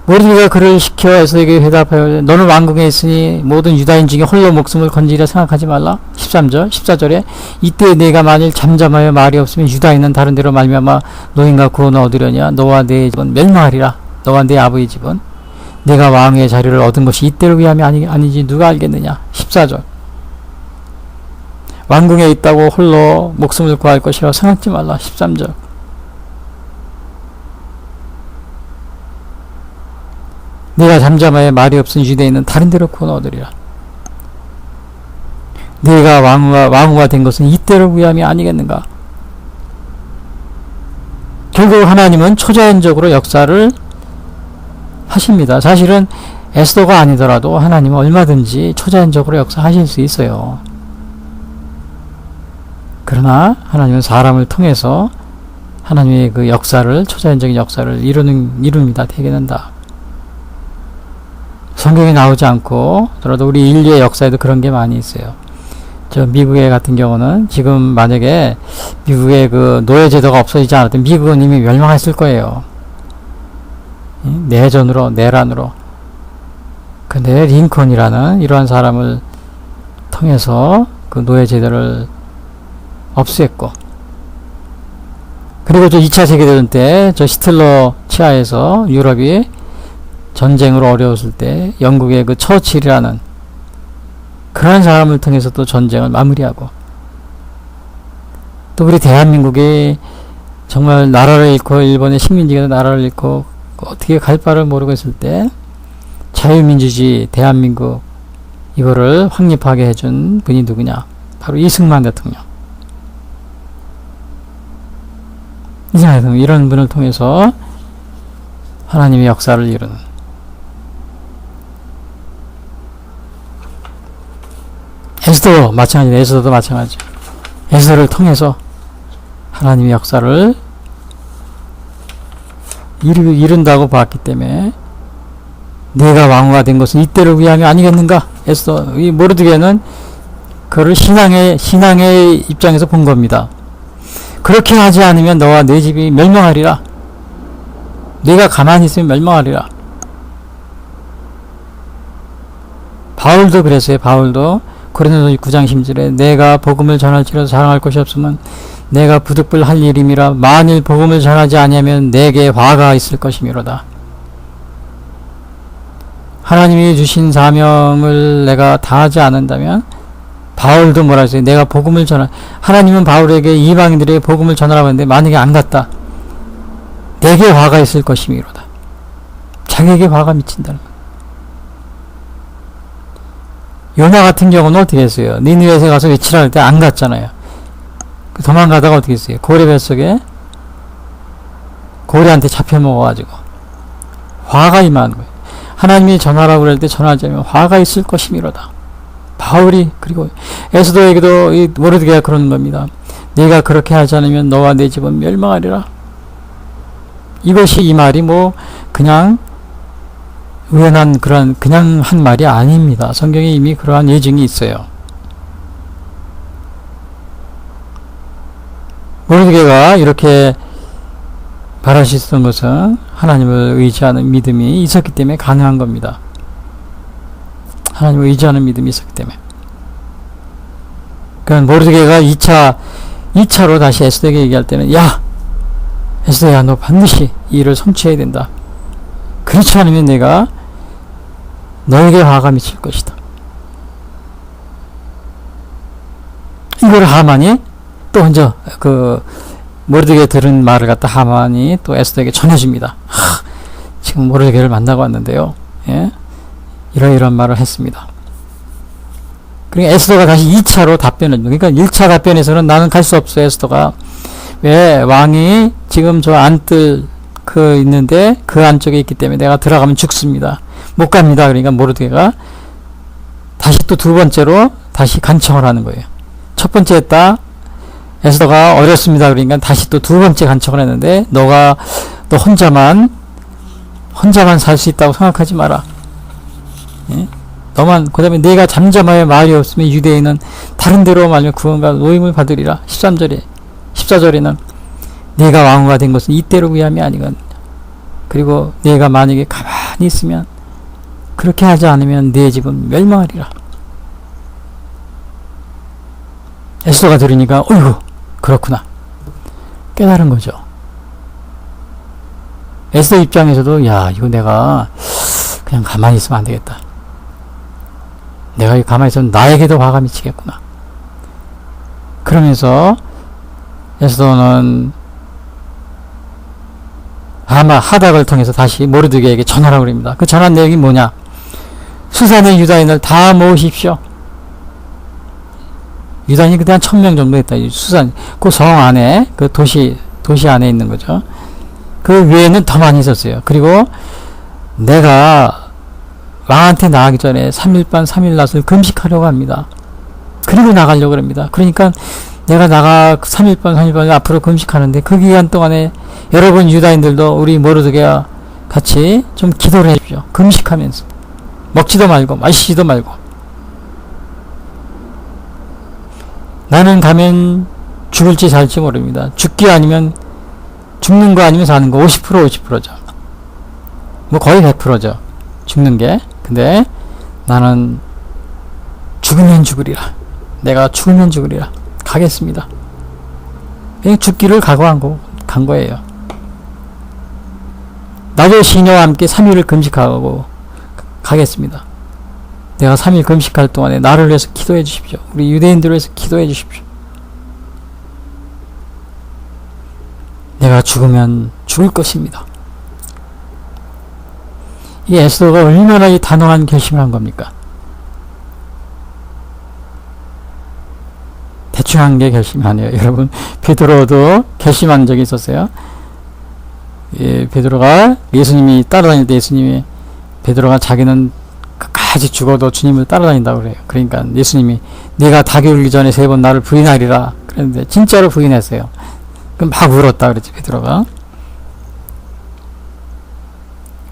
모르드게가 그를 시켜 에스더에게 대답하여 너는 왕궁에 있으니 모든 유다인 중에 홀로 목숨을 건지리라 생각하지 말라. 13절 14절에 이때 내가 만일 잠잠하여 말이 없으면 유다인은 다른 데로 말미암아 노인과 구원을 얻으려냐. 너와 내 집은 멸망하리라. 너와 내 아버지 집은 내가 왕의 자리를 얻은 것이 이때를 위함이 아니지 누가 알겠느냐. 14절 왕궁에 있다고 홀로 목숨을 구할 것이라고 생각지 말라. 13절 내가 잠잠하여 말이 없은 유대인은 다른 데로 구원 얻으리라. 내가 왕후가 된 것은 이때를 위함이 아니겠는가. 결국 하나님은 초자연적으로 역사를 하십니다. 사실은 에스더가 아니더라도 하나님은 얼마든지 초자연적으로 역사하실 수 있어요. 그러나 하나님은 사람을 통해서 하나님의 그 역사를, 초자연적인 역사를 이룹니다. 되게는다. 성경에 나오지 않고 더라도 우리 인류의 역사에도 그런 게 많이 있어요. 저 미국의 같은 경우는 지금 만약에 미국의 그 노예제도가 없어지지 않았다면 미국은 이미 멸망했을 거예요. 내전으로, 내란으로. 근데 링컨이라는 이러한 사람을 통해서 그 노예제도를 없앴고, 그리고 저 2차 세계대전 때 저 히틀러 치하에서 유럽이 전쟁으로 어려웠을 때 영국의 그 처칠이라는 그런 사람을 통해서 또 전쟁을 마무리하고, 또 우리 대한민국이 정말 나라를 잃고 일본의 식민지가 나라를 잃고 어떻게 갈 바를 모르고 있을 때 자유민주주의 대한민국 이거를 확립하게 해준 분이 누구냐? 바로 이승만 대통령. 이승만 대통령 이런 분을 통해서 하나님의 역사를 이루는, 에스더도 마찬가지예요. 에스더도 마찬가지. 에스더를 통해서 하나님의 역사를 이룬다고 봤기 때문에 내가 왕후가 된 것은 이때를 위함이 아니겠는가. 에스더, 이 모르드게는 그를 신앙의 입장에서 본 겁니다. 그렇게 하지 않으면 너와 내 집이 멸망하리라. 내가 가만히 있으면 멸망하리라. 바울도 그랬어요. 바울도 고린도서 9장 10절에 내가 복음을 전할지라도 자랑할 것이 없으면 내가 부득불 할 일임이라. 만일 복음을 전하지 아니하면 내게 화가 있을 것이미로다. 하나님이 주신 사명을 내가 다하지 않는다면, 바울도 뭐라 했어요? 내가 복음을 하나님은 바울에게 이방인들에게 복음을 전하라고 했는데 만약에 안 갔다, 내게 화가 있을 것이미로다. 자기에게 화가 미친다는 거예요. 요나 같은 경우는 어떻게 했어요? 니느웨에 가서 외치라 할 때 안 갔잖아요. 도망가다가 어떻게 했어요? 고래 뱃속에 고래한테 잡혀 먹어가지고 화가 임하는 거예요. 하나님이 전하라고 그럴 때 전하지 않으면 화가 있을 것이미로다. 바울이, 그리고 에스더에게도 이 모르드게가 그러는 겁니다. 네가 그렇게 하지 않으면 너와 내 집은 멸망하리라. 이것이, 이 말이 뭐 그냥 우연한 그냥 한 말이 아닙니다. 성경에 이미 그러한 예증이 있어요. 모르드게가 이렇게 바랄 수 있었던 것은 하나님을 의지하는 믿음이 있었기 때문에 가능한 겁니다. 하나님을 의지하는 믿음이 있었기 때문에. 그러니까 모르드게가 2차로 다시 에스더에게 얘기할 때는, 야! 에스더야, 너 반드시 이 일을 성취해야 된다. 그렇지 않으면 내가 너에게 화가 미칠 것이다. 이걸 하만이 또 먼저 모르드게 들은 말을 갖다 하만이 또 에스더에게 전해줍니다. 지금 모르드게를 만나고 왔는데요. 예? 이런 말을 했습니다. 그러니까 에스더가 다시 2차로 답변을, 그러니까 1차 답변에서는 나는 갈 수 없어, 에스더가. 왜? 왕이 지금 저 안뜰 있는데 그 안쪽에 있기 때문에 내가 들어가면 죽습니다. 못 갑니다. 그러니까 모르드게가 다시 또 두 번째로 다시 간청을 하는 거예요. 첫 번째 했다. 에스더가 어렵습니다. 그러니까 다시 또 두 번째 간청을 했는데 너 혼자만 살 수 있다고 생각하지 마라. 예? 너만, 그 다음에 내가 잠잠하여 말이 없으면 유대인은 다른 데로 말며 구원과 노임을 받으리라. 14절에는 내가 왕후가 된 것은 이때로 위함이 아니건, 그리고 내가 만약에 가만히 있으면, 그렇게 하지 않으면 네 집은 멸망하리라. 에스더가 들으니까 어이구, 그렇구나, 깨달은 거죠. 에스더 입장에서도 야, 이거 내가 그냥 가만히 있으면 안 되겠다. 내가 가만히 있으면 나에게도 화가 미치겠구나. 그러면서 에스더는 하닥을 통해서 다시 모르드게에게 전하라고 그럽니다. 그 전한 내용이 뭐냐? 수산의 유다인을 다 모으십시오. 유다인이 그때 한 1000명 정도 됐다. 수산, 그 성 안에, 그 도시 안에 있는 거죠. 그 외에는 더 많이 있었어요. 그리고 내가 왕한테 나가기 전에 3일반 3일 낮을 금식하려고 합니다. 그리고 나가려고 합니다. 그러니까 내가 3일반 3일반 앞으로 금식하는데 그 기간 동안에 여러분 유다인들도 우리 모르드게와 같이 좀 기도를 해주십시오. 금식하면서 먹지도 말고 마시지도 말고. 나는 가면 죽을지 살지 모릅니다. 죽는 거 아니면 사는 거 50%죠. 뭐 거의 100%죠. 죽는 게. 근데 나는 죽으면 죽으리라. 내가 죽으면 죽으리라. 가겠습니다. 그냥 죽기를 각오한 간 거예요. 나도 시녀와 함께 3일을 금식하고 가겠습니다. 내가 3일 금식할 동안에 나를 위해서 기도해 주십시오. 우리 유대인들을 위해서 기도해 주십시오. 내가 죽으면 죽을 것입니다. 이 에스더가 얼마나 이 단호한 결심을 한 겁니까? 대충 한 게 결심이 아니에요. 여러분, 베드로도 결심한 적이 있었어요. 예, 베드로가 예수님이 따라다닐 때 베드로가 자기는 끝까지 죽어도 주님을 따라다닌다고 그래요. 그러니까 예수님이 네가 닭이 울기 전에 3번 나를 부인하리라 그랬는데 진짜로 부인했어요. 그럼 막 울었다 그랬지, 베드로가.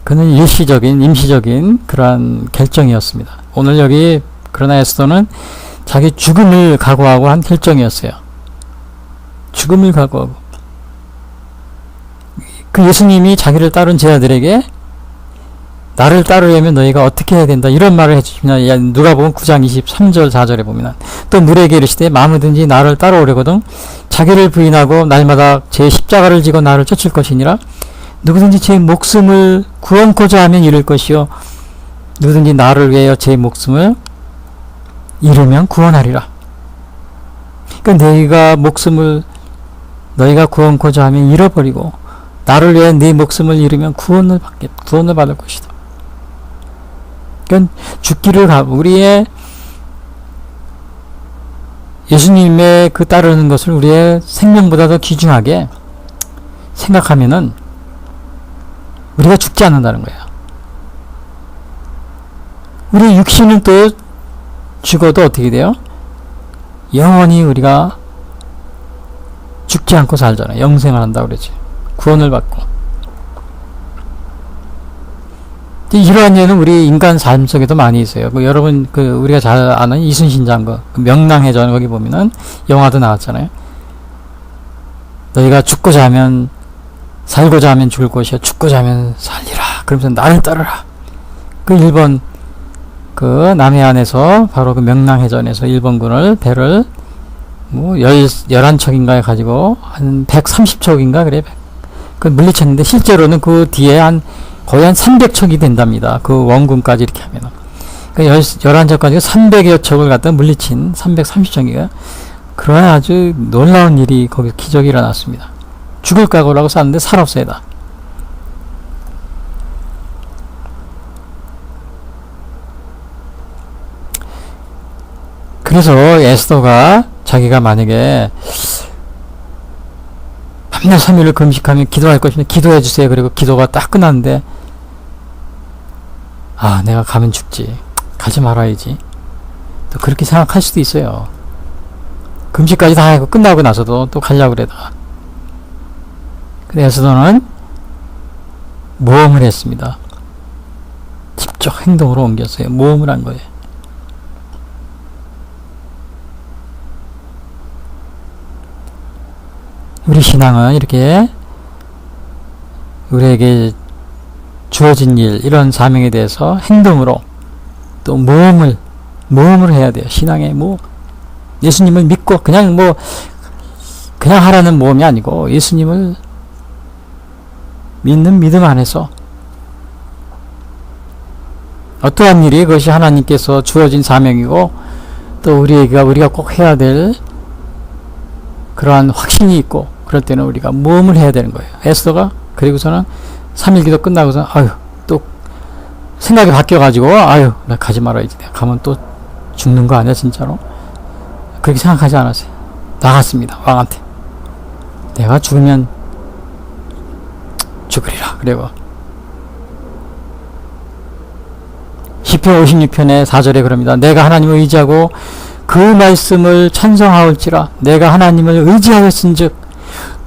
그는 임시적인 그러한 결정이었습니다. 오늘 여기 그러나 에스더는 자기 죽음을 각오하고 한 결정이었어요. 죽음을 각오하고. 그 예수님이 자기를 따른 제자들에게 나를 따르려면 너희가 어떻게 해야 된다 이런 말을 해주십니다. 누가복음 9장 23절 4절에 보면 또 물에게 이르시되 마무든지 나를 따라오려거든 자기를 부인하고 날마다 제 십자가를 지고 나를 쫓을 것이니라. 누구든지 제 목숨을 구원코자 하면 잃을 것이요 누구든지 나를 위하여 제 목숨을 잃으면 구원하리라. 그러니까 너희가 구원코자 하면 잃어버리고 나를 위해 네 목숨을 잃으면 구원을 받을 것이다. 그러니까 죽기를 우리의 예수님의 그 따르는 것을 우리의 생명보다 더 귀중하게 생각하면은 우리가 죽지 않는다는 거예요. 우리 육신은 또 죽어도 어떻게 돼요? 영원히 우리가 죽지 않고 살잖아요. 영생을 한다고 그러지. 구원을 받고. 이러한 예는 우리 인간 삶 속에도 많이 있어요. 여러분, 우리가 잘 아는 이순신 장군, 명랑해전 거기 보면은 영화도 나왔잖아요. 너희가 죽고자 하면 살고자 하면 죽을 것이요 죽고자 하면 살리라. 그러면서 나를 따르라. 그 일본 그 남해안에서 바로 그 명랑해전에서 일본군을 배를 뭐 11척인가에 가지고 한 130척인가 그래. 그 물리쳤는데 실제로는 그 뒤에 거의 한 300척이 된답니다. 그 원군까지 이렇게 하면은. 그 11척 가지고 300여 척을 갖다 물리친 330척이에요. 그런 아주 놀라운 일이 거기서 기적이 일어났습니다. 죽을 각오라고 쌌는데 살았어요 다. 그래서 에스더가 자기가 만약에 밤낮 3일을 금식하면 기도할 것인데 기도해 주세요. 그리고 기도가 딱 끝났는데 아 내가 가면 죽지. 가지 말아야지. 또 그렇게 생각할 수도 있어요. 금식까지 다 하고 끝나고 나서도 또 가려고 그래다가. 근데 에스더는 모험을 했습니다. 직접 행동으로 옮겼어요. 모험을 한 거예요. 우리 신앙은 이렇게 우리에게 주어진 일, 이런 사명에 대해서 행동으로 또 모험을 해야 돼요. 신앙의 모험. 예수님을 믿고 그냥 하라는 모험이 아니고 예수님을 믿는 믿음 안에서 어떠한 일이 그것이 하나님께서 주어진 사명이고 또 우리가 꼭 해야 될 그러한 확신이 있고 그럴 때는 우리가 모험을 해야 되는 거예요. 에스더가 그리고서는 3일 기도 끝나고서 또 생각이 바뀌어가지고 나 가지 말아야지. 내가 가면 또 죽는 거 아니야 진짜로? 그렇게 생각하지 않았어요. 나갔습니다. 왕한테. 내가 죽으면 죽으리라. 그리고 시편 56편의 4절에 그럽니다. 내가 하나님을 의지하고 그 말씀을 찬송하올지라. 내가 하나님을 의지하였은즉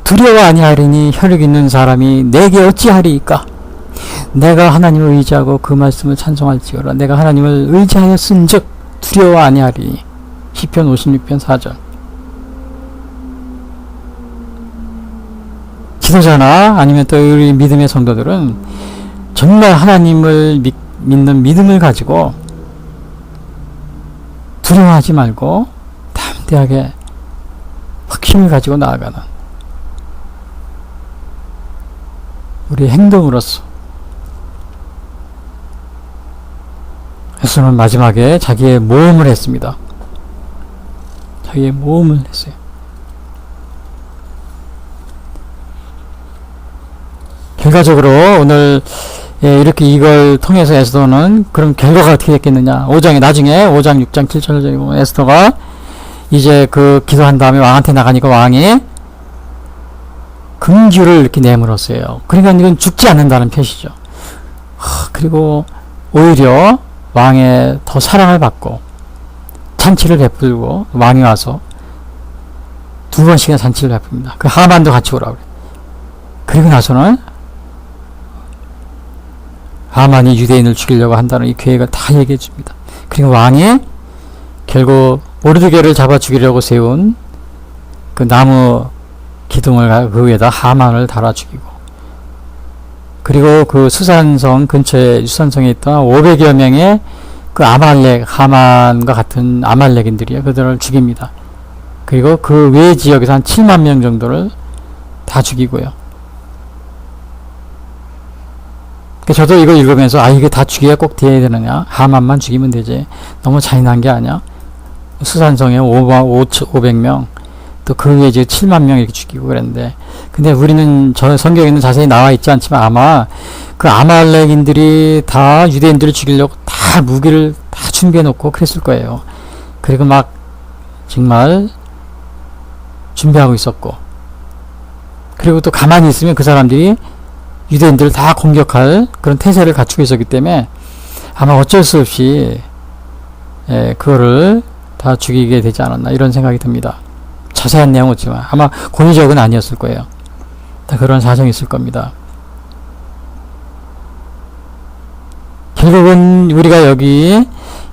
두려워 아니하리니 혈육 있는 사람이 내게 어찌하리이까. 내가 하나님을 의지하고 그 말씀을 찬송할지어라. 내가 하나님을 의지하였은즉 두려워 아니하리니. 시편 56편 4절. 지도자나 아니면 또 우리 믿음의 성도들은 정말 하나님을 믿는 믿음을 가지고 두려워하지 말고 담대하게 확신을 가지고 나아가는 우리의 행동으로서. 예수는 마지막에 자기의 모험을 했습니다. 자기의 모험을 했어요. 결과적으로 오늘 이렇게 이걸 통해서 에스더는 그럼 결과가 어떻게 됐겠느냐. 5장에 나중에 5장 6장 7절에 보면 에스더가 이제 그 기도한 다음에 왕한테 나가니까 왕이 금규를 이렇게 내물었어요. 그러니까 이건 죽지 않는다는 표시죠. 그리고 오히려 왕의 더 사랑을 받고 잔치를 베풀고 왕이 와서 2번씩이나 잔치를 베풉니다. 그 하만도 같이 오라고 그래요. 그리고 나서는 하만이 유대인을 죽이려고 한다는 이 계획을 다 얘기해 줍니다. 그리고 왕이 결국 모르드게를 잡아 죽이려고 세운 그 나무 기둥을 그 위에다 하만을 달아 죽이고, 그리고 그 수산성 근처에 수산성에 있던 500여 명의 그 아말렉, 하만과 같은 아말렉인들이요. 그들을 죽입니다. 그리고 그 외 지역에서 한 7만 명 정도를 다 죽이고요. 저도 이거 읽으면서 이게 다 죽여야 꼭 돼야 되느냐, 하만만 죽이면 되지, 너무 잔인한 게 아니야. 수산성에 500명 또 그 위에 이제 7만 명 이렇게 죽이고 그랬는데, 근데 우리는 저 성경에는 자세히 나와 있지 않지만 아마 그 아말렉인들이 다 유대인들을 죽이려고 다 무기를 다 준비해 놓고 그랬을 거예요. 그리고 막 정말 준비하고 있었고, 그리고 또 가만히 있으면 그 사람들이 유대인들을 다 공격할 그런 태세를 갖추고 있었기 때문에 아마 어쩔 수 없이 그거를 다 죽이게 되지 않았나, 이런 생각이 듭니다. 자세한 내용은 없지만 아마 고의적은 아니었을 거예요. 다 그런 사정이 있을 겁니다. 결국은 우리가 여기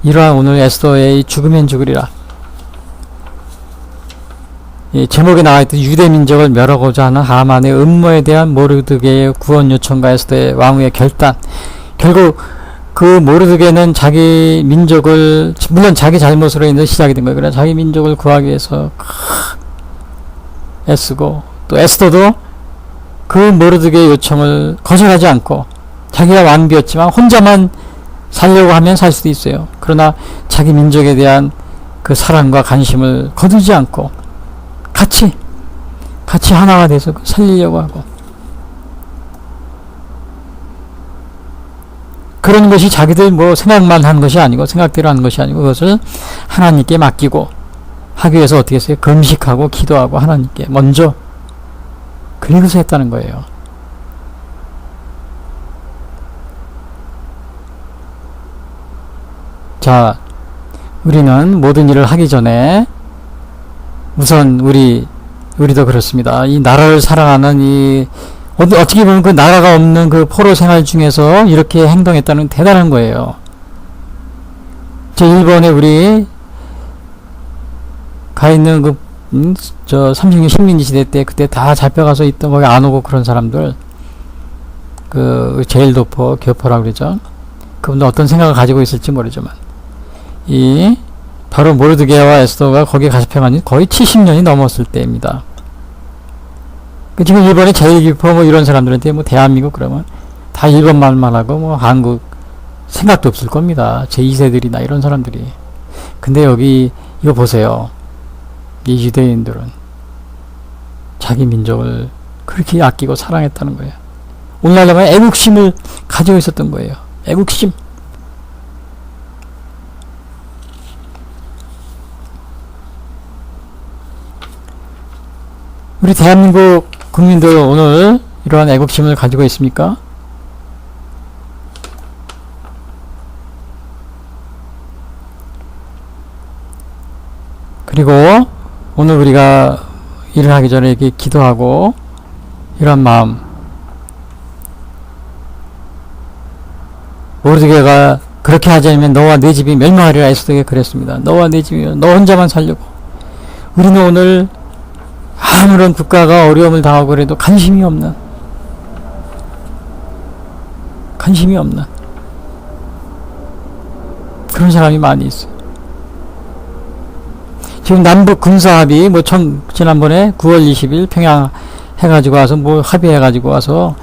이러한 오늘 에스더의 죽으면 죽으리라, 이 제목에 나와있던 유대 민족을 멸하고자 하는 하만의 음모에 대한 모르드게의 구원 요청과 에스더의 왕후의 결단. 결국 그 모르드게는 자기 민족을, 물론 자기 잘못으로 인해서 시작이 된 거예요. 그래 자기 민족을 구하기 위해서 애쓰고, 또 에스더도 그 모르드게의 요청을 거절하지 않고, 자기가 왕비였지만 혼자만 살려고 하면 살 수도 있어요. 그러나 자기 민족에 대한 그 사랑과 관심을 거두지 않고 같이 하나가 돼서 살리려고 하고, 그런 것이 자기들 뭐 생각만 한 것이 아니고, 생각대로 한 것이 아니고, 그것을 하나님께 맡기고 하기 위해서 어떻게 했어요? 금식하고 기도하고 하나님께 먼저, 그리고서 했다는 거예요. 자, 우리는 모든 일을 하기 전에 우선 우리도 그렇습니다. 이 나라를 사랑하는 이 어떻게 보면 그 나라가 없는 그 포로 생활 중에서 이렇게 행동했다는 대단한 거예요. 저 일본에 우리 가 있는 그 저 30년 식민지 시대 때 그때 다 잡혀가서 있던 거기 안 오고 그런 사람들, 그 제일도포 교포라고 그러죠. 그분도 어떤 생각을 가지고 있을지 모르지만 이 바로 모르드게와 에스더가 거기에 가십해간 지 거의 70년이 넘었을 때입니다. 지금 일본의 제일교포 뭐 이런 사람들한테 뭐 대한민국 그러면 다 일본 말만 하고 뭐 한국 생각도 없을 겁니다. 제 2세들이나 이런 사람들이. 근데 여기 이거 보세요. 이 유대인들은 자기 민족을 그렇게 아끼고 사랑했다는 거예요. 오늘날 보면 애국심을 가지고 있었던 거예요. 애국심. 우리 대한민국 국민들 오늘 이러한 애국심을 가지고 있습니까? 그리고 오늘 우리가 일을 하기 전에 이렇게 기도하고 이런 마음, 모르드게가 그렇게 하지 않으면 너와 내 집이 멸망하리라 에스더에게 그랬습니다. 너와 내 집이 너 혼자만 살려고. 우리는 오늘 아무런 국가가 어려움을 당하고 그래도 관심이 없는 그런 사람이 많이 있어요. 지금 남북 군사합의 뭐 지난번에 9월 20일 평양 해가지고 와서 뭐 합의해가지고 와서,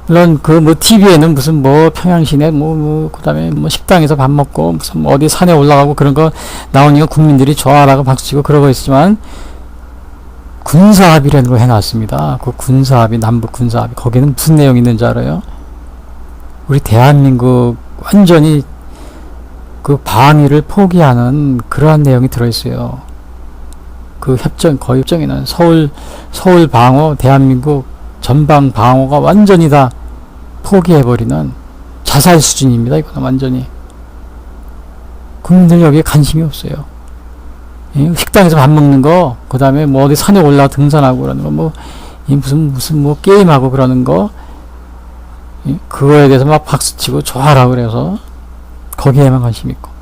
물론 그 뭐 TV에는 무슨 뭐 평양 시내 그다음에 뭐 식당에서 밥 먹고 무슨 뭐 어디 산에 올라가고 그런 거 나오니까 국민들이 좋아라고 박수치고 그러고 있지만, 군사합의라는 걸 해놨습니다. 그 군사합의, 남북 군사합의, 거기는 무슨 내용이 있는지 알아요? 우리 대한민국 완전히 그 방위를 포기하는 그러한 내용이 들어있어요. 그 협정, 거의 협정에는 서울 방어, 대한민국 전방 방어가 완전히 다 포기해버리는 자살 수준입니다. 이거는 완전히. 국민들 여기에 관심이 없어요. 식당에서 밥 먹는 거, 그 다음에 뭐 어디 산에 올라가 등산하고 그러는 거, 뭐, 무슨 뭐 게임하고 그러는 거, 그거에 대해서 막 박수치고 좋아라 그래서 거기에만 관심 있고.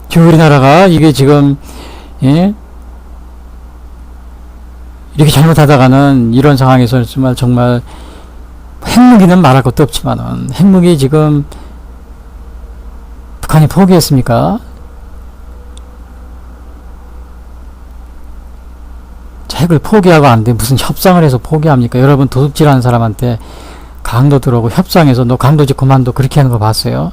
지금 우리나라가 이게 지금, 이렇게 잘못하다가는 이런 상황에서 정말 핵무기는 말할 것도 없지만은, 핵무기 지금 북한이 포기했습니까? 핵을 포기하고 안 돼. 무슨 협상을 해서 포기합니까? 여러분 도둑질하는 사람한테 강도 들어오고 협상해서 너 강도지 그만둬 그렇게 하는 거 봤어요?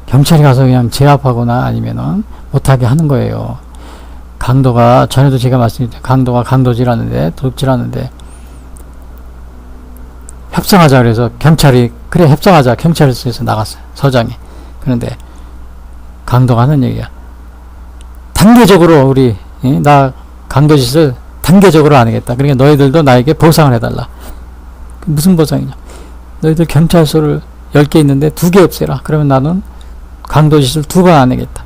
경찰이 가서 그냥 제압하거나 아니면은 못하게 하는 거예요. 강도가, 전에도 제가 말씀드렸죠. 강도가 강도질하는데, 도둑질하는데 협상하자 그래서 경찰이 그래 협상하자 경찰서에서 나갔어요. 서장이. 그런데 강도가 하는 얘기야. 단계적으로 나 강도짓을 단계적으로 안 하겠다. 그러니까 너희들도 나에게 보상을 해달라. 무슨 보상이냐? 너희들 경찰서를 10개 있는데 2개 없애라. 그러면 나는 강도짓을 2번 안 하겠다.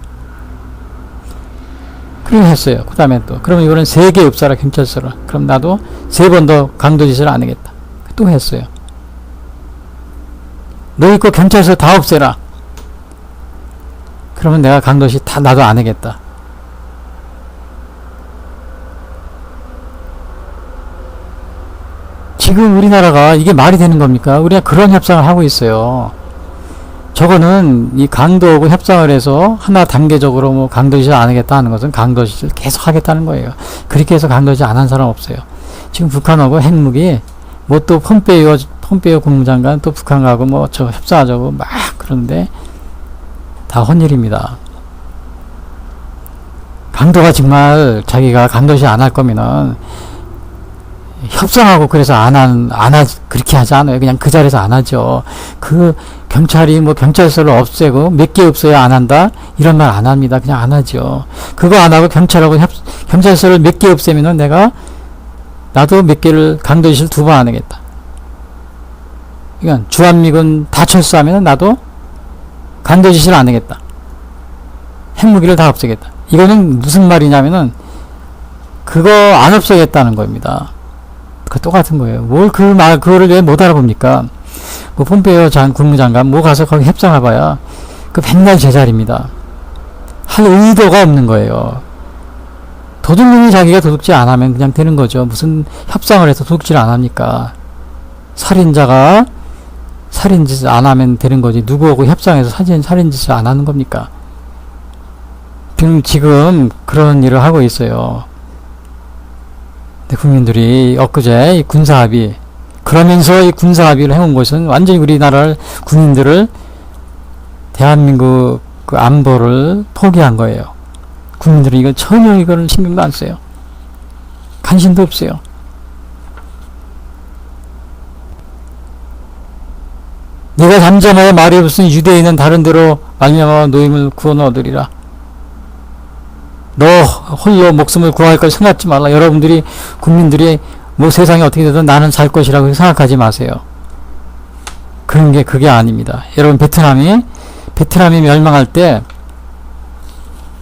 그렇게 했어요. 그 다음에 또 그러면 이거는 3개 없애라 경찰서를. 그럼 나도 3번 더 강도짓을 안 하겠다. 또 했어요. 너희 거 경찰서 다 없애라. 그러면 내가 강도시 다 나도 안 하겠다. 지금 우리나라가 이게 말이 되는 겁니까? 우리가 그런 협상을 하고 있어요. 저거는 이 강도하고 협상을 해서 하나 단계적으로 뭐 강도시설 안 하겠다 하는 것은 강도시설 계속 하겠다는 거예요. 그렇게 해서 강도시설 안 한 사람 없어요. 지금 북한하고 핵무기 뭐 또 폼페이오 국무장관 또 북한하고 뭐 저 협상하자고 막 그러는데 다 헛일입니다. 강도가 정말 자기가 강도시 안 할 거면은 협상하고 그래서 그렇게 하지 않아요. 그냥 그 자리에서 안 하죠. 그 경찰이 뭐 경찰서를 없애고 몇 개 없어야 안 한다? 이런 말 안 합니다. 그냥 안 하죠. 그거 안 하고 경찰서를 몇 개 없애면은 나도 몇 개를 강도시를 2번 안 하겠다. 그러니까 주한미군 다 철수하면은 나도 강도지시를 안 하겠다. 핵무기를 다 없애겠다. 이거는 무슨 말이냐면은 그거 안 없애겠다는 겁니다. 그 똑같은 거예요. 그거를 왜 못 알아봅니까? 뭐 폼페이오 국무장관 뭐 가서 거기 협상해봐야 그 맨날 제자리입니다. 할 의도가 없는 거예요. 도둑놈이 자기가 도둑질 안 하면 그냥 되는 거죠. 무슨 협상을 해서 도둑질 안 합니까? 살인자가 살인짓을 안 하면 되는 거지. 누구하고 협상해서 살인짓을 안 하는 겁니까? 지금 그런 일을 하고 있어요. 국민들이 엊그제 이 군사합의, 그러면서 이 군사합의를 해온 것은 완전히 우리나라 국민들을 대한민국 그 안보를 포기한 거예요. 국민들은 이거 전혀 이거를 신경도 안 써요. 관심도 없어요. 내가 잠잠하여 말이 없으니 유대인은 다른 데로 말미암아 노임을 구원 얻으리라. 너 홀로 목숨을 구할 걸 생각지 말라. 여러분들이 국민들이 뭐 세상이 어떻게 되든 나는 살 것이라고 생각하지 마세요. 그게 아닙니다. 여러분 베트남이 멸망할 때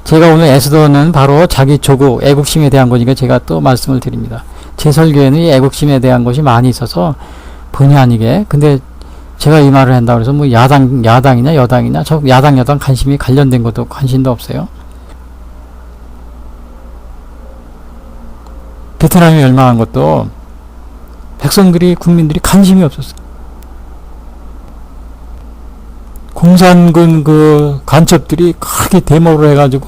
제가 오늘 에스더는 바로 자기 조국 애국심에 대한 거니까 제가 또 말씀을 드립니다. 제 설교에는 이 애국심에 대한 것이 많이 있어서 본의 아니게 근데 제가 이 말을 한다고 해서 뭐 야당이냐 여당이냐 저 야당 관심이 관련된 것도 관심도 없어요. 베트남이 멸망한 것도 국민들이 관심이 없었어요. 공산군 그 간첩들이 크게 데모를 해가지고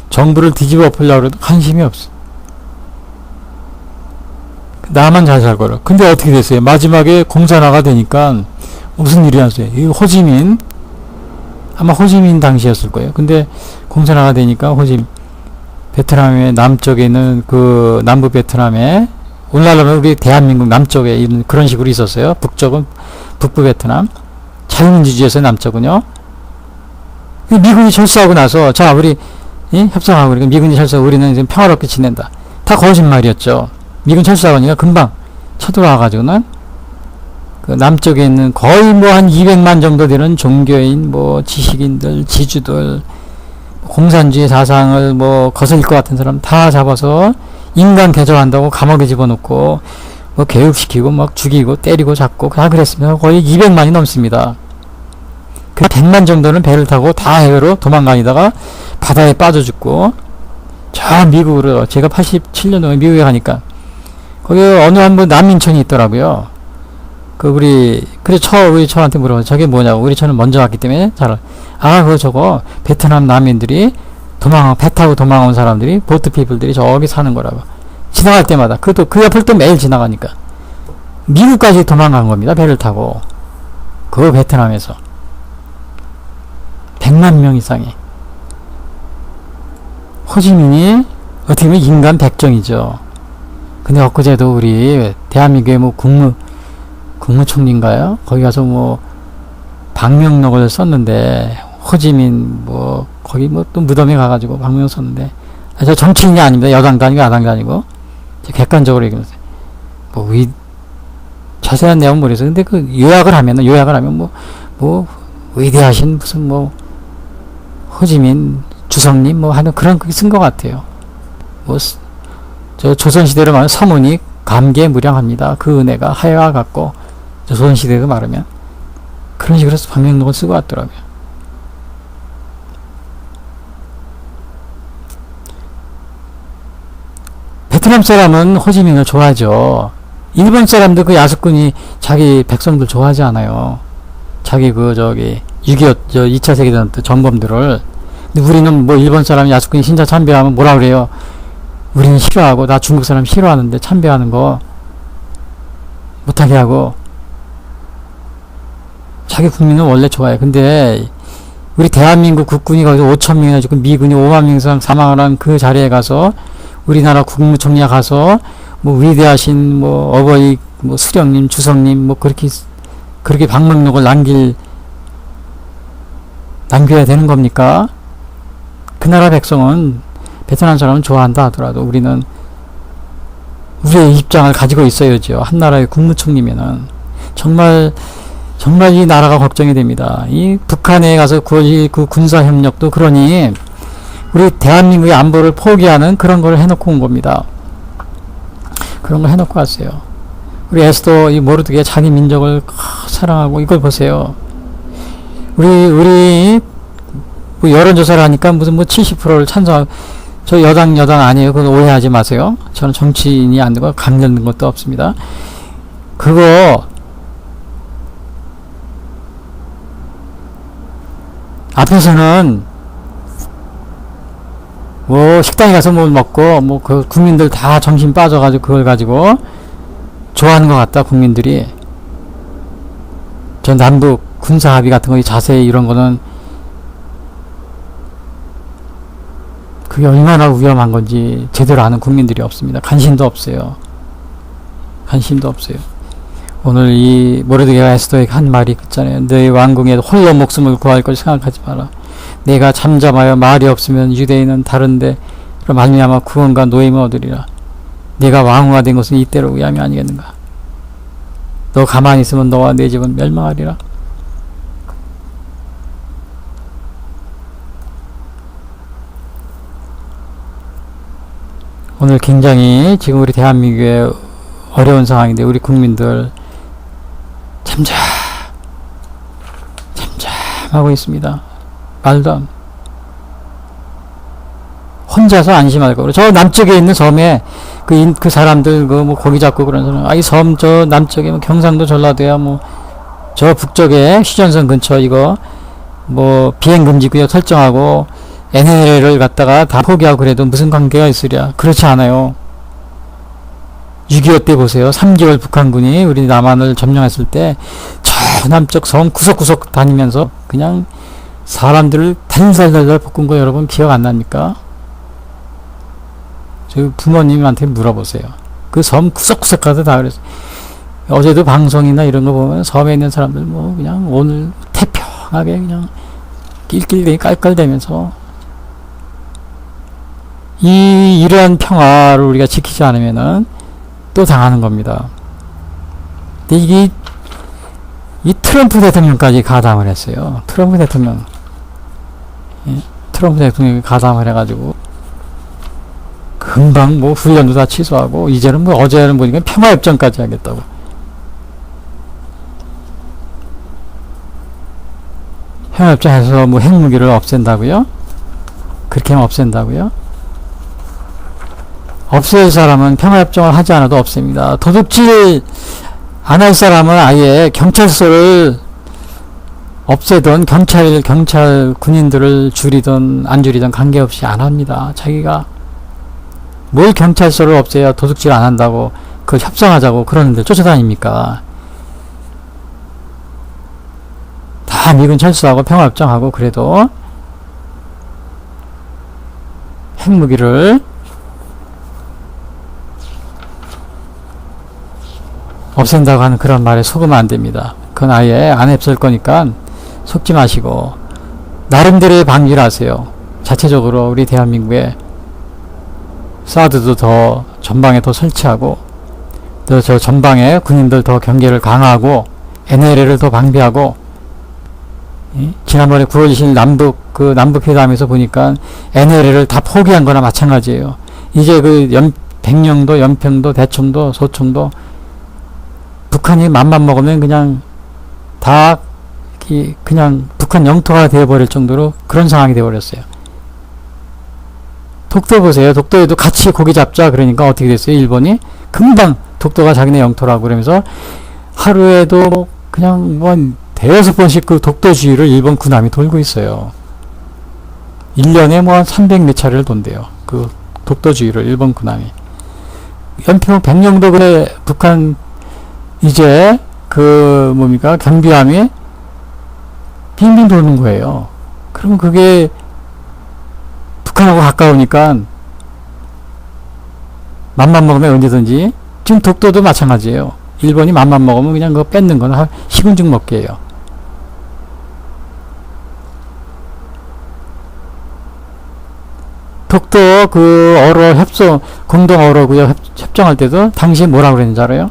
정부를 뒤집어 엎으려고 해도 관심이 없어. 나만 잘 살 거라. 근데 어떻게 됐어요? 마지막에 공산화가 되니까 무슨 일이 났어요? 이 아마 호지민 당시였을 거예요. 근데 공산화가 되니까 베트남의 남쪽에 있는 그 남부 베트남에 오늘날로는 우리 대한민국 남쪽에 있는 그런 식으로 있었어요. 북쪽은 북부 베트남, 자유민주주의에서 남쪽은요. 미군이 철수하고 나서 자 우리 협상하고 그러니까 미군이 철수하고 우리는 지금 평화롭게 지낸다. 다 거짓말이었죠. 미군 철수하고 나니까 금방 쳐들어와가지고는 그 남쪽에 있는 거의 뭐 한 200만 정도 되는 종교인 뭐 지식인들 지주들 공산주의 사상을 뭐 거슬릴 것 같은 사람 다 잡아서 인간 개조한다고 감옥에 집어넣고 뭐 교육시키고 막 죽이고 때리고 잡고 다 그랬습니다. 거의 200만이 넘습니다. 그 100만 정도는 배를 타고 다 해외로 도망다니다가 바다에 빠져 죽고 저 미국으로 제가 87년도에 미국에 가니까 거기 어느 한 분 난민촌이 있더라고요. 우리 처한테 물어봐. 저게 뭐냐고. 우리 처는 먼저 왔기 때문에 저거 베트남 난민들이 배 타고 도망온 사람들이 보트 피플들이 저기 사는 거라고. 지나갈 때마다 그 옆을 또 매일 지나가니까 미국까지 도망간 겁니다. 배를 타고 그 베트남에서 100만 명 이상이. 호지민이 어떻게 보면 인간 백정이죠. 근데 엊그제도 우리 대한민국의 뭐 국무총리인가요? 거기 가서 뭐 방명록을 썼는데 호지민 뭐 거기 뭐 또 무덤에 가가지고 방명록 썼는데 저 정치인이 아닙니다. 여당도 아니고 야당도 아니고 객관적으로 얘기했어요. 뭐 자세한 내용은 모르겠어요. 근데 그 요약을 하면 뭐 위대하신 무슨 뭐 호지민 주성님 뭐 하는 그런 거 쓴 것 같아요. 저 조선시대로 말하면 서문이 감개무량합니다. 그 은혜가 하여와 같고 조선시대로 말하면 그런 식으로 방명록을 쓰고 왔더라고요. 베트남 사람은 호지민을 좋아하죠. 일본 사람도 그 야수꾼이 자기 백성들 좋아하지 않아요. 자기 6.25 2차 세계대전 때 전범들을. 근데 우리는 뭐 일본 사람 야수꾼이 신자 참배하면 뭐라 그래요? 우리는 싫어하고, 나 중국 사람 싫어하는데 참배하는 거 못하게 하고. 자기 국민은 원래 좋아해. 근데 우리 대한민국 국군이 거기서 5천 명이나 죽고 미군이 5만 명 이상 사망을 한 그 자리에 가서 우리나라 국무총리가 가서 뭐 위대하신 뭐 어버이 뭐 수령님 주석님 뭐 그렇게 방명록을 남겨야 되는 겁니까? 그 나라 백성은 베트남 사람은 좋아한다 하더라도 우리는 우리의 입장을 가지고 있어야죠. 한 나라의 국무총리면은 정말 이 나라가 걱정이 됩니다. 이 북한에 가서 그 군사 협력도 그러니 우리 대한민국의 안보를 포기하는 그런 걸 해놓고 온 겁니다. 그런 걸 해놓고 왔어요. 우리 에스더 이 모르드게 자기 민족을 사랑하고 이걸 보세요. 우리 뭐 여론조사를 하니까 무슨 뭐 70%를 찬성하고 저 여당 아니에요. 그건 오해하지 마세요. 저는 정치인이 안 되고 감정된 것도 없습니다. 그거 앞에서는 뭐 식당에 가서 뭘 먹고 뭐 그 국민들 다 정신 빠져가지고 그걸 가지고 좋아하는 것 같다 국민들이. 저 남북 군사 합의 같은 거 자세히 이런 거는 그게 얼마나 위험한 건지 제대로 아는 국민들이 없습니다. 관심도 없어요. 오늘 이 모르드게가 에스더에게 한 말이 있잖아요. 너희 왕궁에 홀로 목숨을 구할 걸 생각하지 마라. 내가 잠잠하여 말이 없으면 유대인은 다른데 말미암아 구원과 노임을 얻으리라. 내가 왕후가 된 것은 이때로 위함이 아니겠는가. 너 가만히 있으면 너와 내 집은 멸망하리라. 오늘 굉장히 지금 우리 대한민국의 어려운 상황인데 우리 국민들 잠잠하고 있습니다. 말도 안. 혼자서 안심할 거고. 저 남쪽에 있는 섬에 그 사람들 뭐 고기 잡고 그런 사람. 이 섬 저 남쪽에 뭐 경상도 전라도야 뭐 저 북쪽에 휴전선 근처 이거 뭐 비행 금지 구역 설정하고 NLL을 갖다가 다 포기하고 그래도 무슨 관계가 있으랴. 그렇지 않아요. 6.25 때 보세요. 3개월 북한군이 우리 남한을 점령했을 때 저 남쪽 섬 구석구석 다니면서 그냥 사람들을 달달달달 볶은 거 여러분 기억 안 납니까? 저희 부모님한테 물어보세요. 그 섬 구석구석 가서 다 그랬어요. 어제도 방송이나 이런 거 보면 섬에 있는 사람들 뭐 그냥 오늘 태평하게 그냥 낄낄대기 깔깔대면서 이러한 평화를 우리가 지키지 않으면은 또 당하는 겁니다. 근데 이 트럼프 대통령까지 가담을 했어요. 트럼프 대통령이 가담을 해가지고 금방 뭐 훈련도 다 취소하고 이제는 뭐 어제는 보니까 평화협정까지 하겠다고. 평화협정에서 뭐 핵무기를 없앤다고요? 그렇게 하면 없앤다고요? 없앨 사람은 평화협정을 하지 않아도 없앱니다. 도둑질 안 할 사람은 아예 경찰서를 없애던 경찰 군인들을 줄이든 안 줄이든 관계없이 안 합니다. 자기가 뭘 경찰서를 없애야 도둑질 안 한다고 그걸 협상하자고 그러는데 쫓아다닙니까? 다 미군 철수하고 평화협정하고 그래도 핵무기를 없앤다고 하는 그런 말에 속으면 안 됩니다. 그건 아예 안 없앨 거니까 속지 마시고 나름대로의 방지를 하세요. 자체적으로 우리 대한민국에 사드도 더 전방에 더 설치하고 또 저 전방에 군인들 더 경계를 강화하고 NLL을 더 방비하고 지난번에 9월 20일 남북 회담에서 보니까 NLL을 다 포기한 거나 마찬가지예요. 이제 백령도, 연평도, 대청도, 소청도 북한이 맘만 먹으면 그냥 다 그냥 북한 영토가 되어버릴 정도로 그런 상황이 되어버렸어요. 독도 보세요. 독도에도 같이 고기 잡자 그러니까 어떻게 됐어요? 일본이 금방 독도가 자기네 영토라고 그러면서 하루에도 그냥 뭐 대여섯 번씩 그 독도주의를 일본 군함이 돌고 있어요. 1년에 뭐 한 300몇 차례를 돈대요. 그 독도주의를 일본 군함이. 연평 백령도 그래 북한 이제 그 뭡니까 경비함이 빙빙 도는 거예요. 그러면 그게 북한하고 가까우니까 맘만 먹으면 언제든지 지금 독도도 마찬가지예요. 일본이 맘만 먹으면 그냥 그거 뺏는 건 식은죽 먹게 해요. 독도 그 어로 협정 공동 어로구역 협정할 때도 당시에 뭐라고 그랬는지 알아요?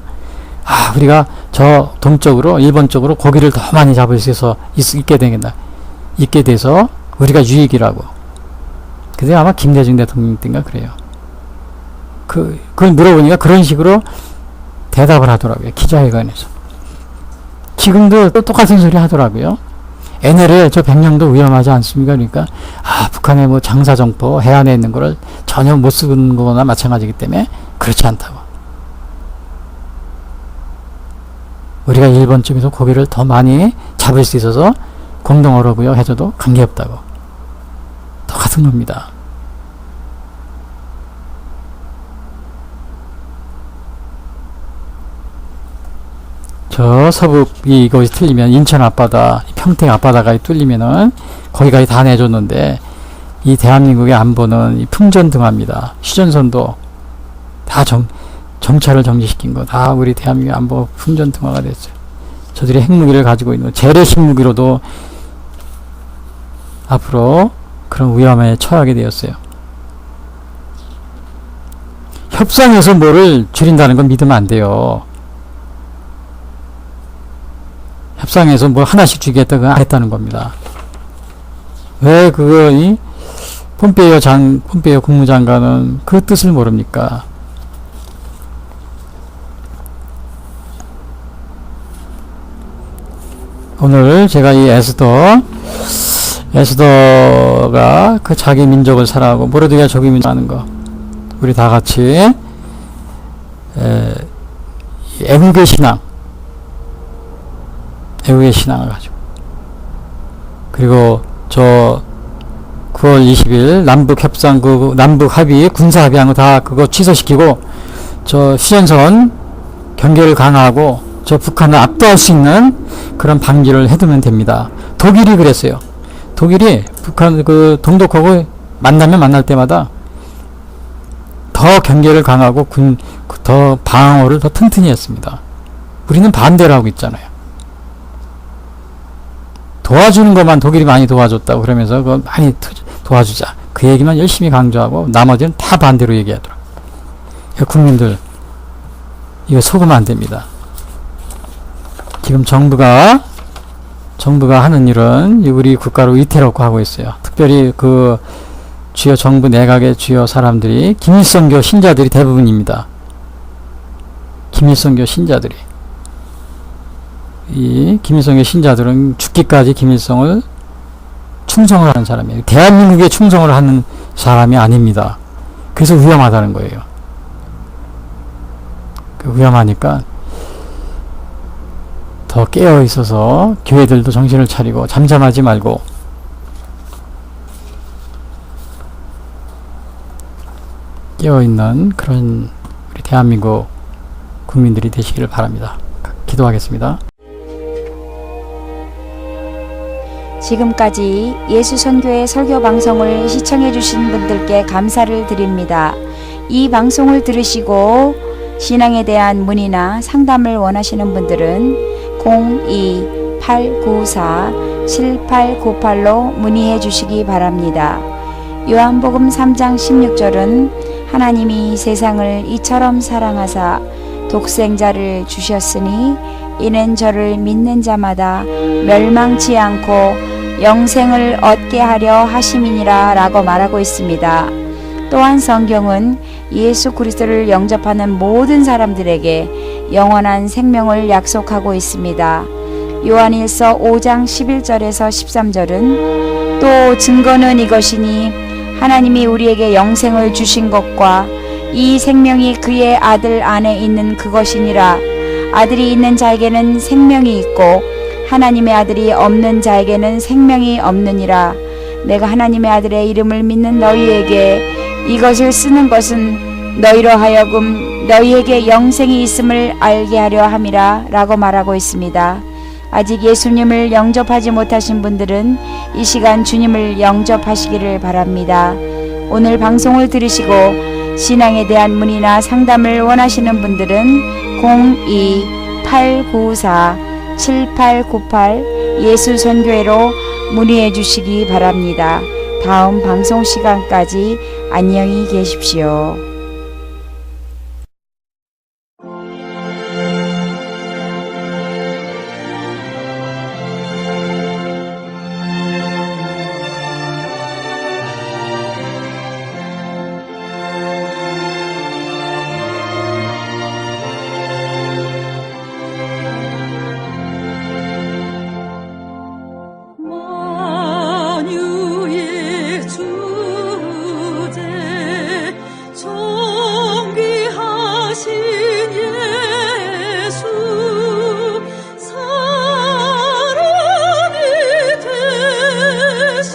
아 우리가 저 동쪽으로 일본 쪽으로 고기를 더 많이 잡을 수 있게 되겠다. 있게 돼서 우리가 유익이라고. 그게 아마 김대중 대통령 때인가 그래요. 그걸 물어보니까 그런 식으로 대답을 하더라고요. 기자회견에서. 지금도 또 똑같은 소리 하더라고요. NLL 저 백령도 위험하지 않습니까? 그러니까 아 북한의 뭐 장사정포 해안에 있는 거를 전혀 못 쓰는 거나 마찬가지이기 때문에 그렇지 않다고. 우리가 일본 쪽에서 고기를 더 많이 잡을 수 있어서 공동어로구역 해줘도 관계없다고. 똑같은 겁니다. 저 서북이 이것이 틀리면 인천 앞바다, 평택 앞바다가 뚫리면은 거기까지 다 내줬는데 이 대한민국의 안보는 이 풍전등화입니다. 휴전선도 다 정찰을 정지시킨 거 다 우리 대한민국 안보 풍전등화가 됐어요. 저들이 핵무기를 가지고 있는 재래식 무기로도 앞으로 그런 위험에 처하게 되었어요. 협상에서 뭐를 줄인다는 건 믿으면 안 돼요. 협상에서 뭐 하나씩 주겠다고 안 했다는 겁니다. 왜 폼페이오 국무장관은 그 뜻을 모릅니까? 오늘 제가 이 에스더가 그 자기 민족을 사랑하고 모르드게가 자기 민족 하는 거 우리 다 같이 애국의 신앙을 가지고 그리고 저 9월 20일 남북협상 남북합의 군사합의한 거 다 그거 취소시키고 저 휴전선 경계를 강화하고 저 북한을 압도할 수 있는 그런 방지를 해두면 됩니다. 독일이 그랬어요. 독일이 북한 그 동독하고 만날 때마다 더 경계를 강화하고 더 방어를 더 튼튼히 했습니다. 우리는 반대로 하고 있잖아요. 도와주는 것만 독일이 많이 도와줬다고 그러면서 그거 많이 도와주자. 그 얘기만 열심히 강조하고 나머지는 다 반대로 얘기하더라고요. 국민들 이거 속으면 안 됩니다. 지금 정부가 하는 일은 우리 국가를 위태롭고 하고 있어요. 특별히 그 주요 정부 내각의 주요 사람들이 김일성교 신자들이 대부분입니다. 김일성교 신자들이. 이 김일성의 신자들은 죽기까지 김일성을 충성을 하는 사람이에요. 대한민국에 충성을 하는 사람이 아닙니다. 그래서 위험하다는 거예요. 위험하니까 더 깨어 있어서 교회들도 정신을 차리고 잠잠하지 말고 깨어 있는 그런 우리 대한민국 국민들이 되시기를 바랍니다. 기도하겠습니다. 지금까지 예수선교회 설교 방송을 시청해 주신 분들께 감사를 드립니다. 이 방송을 들으시고 신앙에 대한 문의나 상담을 원하시는 분들은 02-894-7898로 문의해 주시기 바랍니다. 요한복음 3장 16절은 하나님이 세상을 이처럼 사랑하사 독생자를 주셨으니 이는 저를 믿는 자마다 멸망치 않고 영생을 얻게 하려 하심이니라 라고 말하고 있습니다. 또한 성경은 예수 그리스도를 영접하는 모든 사람들에게 영원한 생명을 약속하고 있습니다. 요한일서 5장 11절에서 13절은 또 증거는 이것이니 하나님이 우리에게 영생을 주신 것과 이 생명이 그의 아들 안에 있는 그것이니라. 아들이 있는 자에게는 생명이 있고 하나님의 아들이 없는 자에게는 생명이 없느니라. 내가 하나님의 아들의 이름을 믿는 너희에게 이것을 쓰는 것은 너희로 하여금 너희에게 영생이 있음을 알게 하려 함이라 라고 말하고 있습니다. 아직 예수님을 영접하지 못하신 분들은 이 시간 주님을 영접하시기를 바랍니다. 오늘 방송을 들으시고 신앙에 대한 문의나 상담을 원하시는 분들은 02-894-7898 예수선교회로 문의해 주시기 바랍니다. 다음 방송 시간까지 안녕히 계십시오. 만유의 주제 존귀하신 예수 사랑이 되신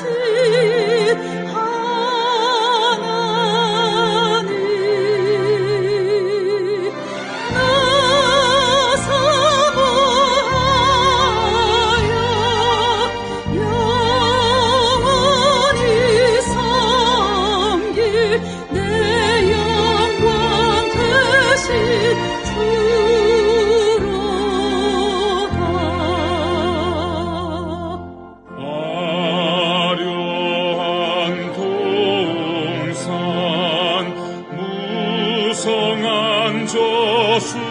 하나님 나 사모하여 영원히 섬길 내 영광 되신 주로다. 화려한 동산 무성한 저수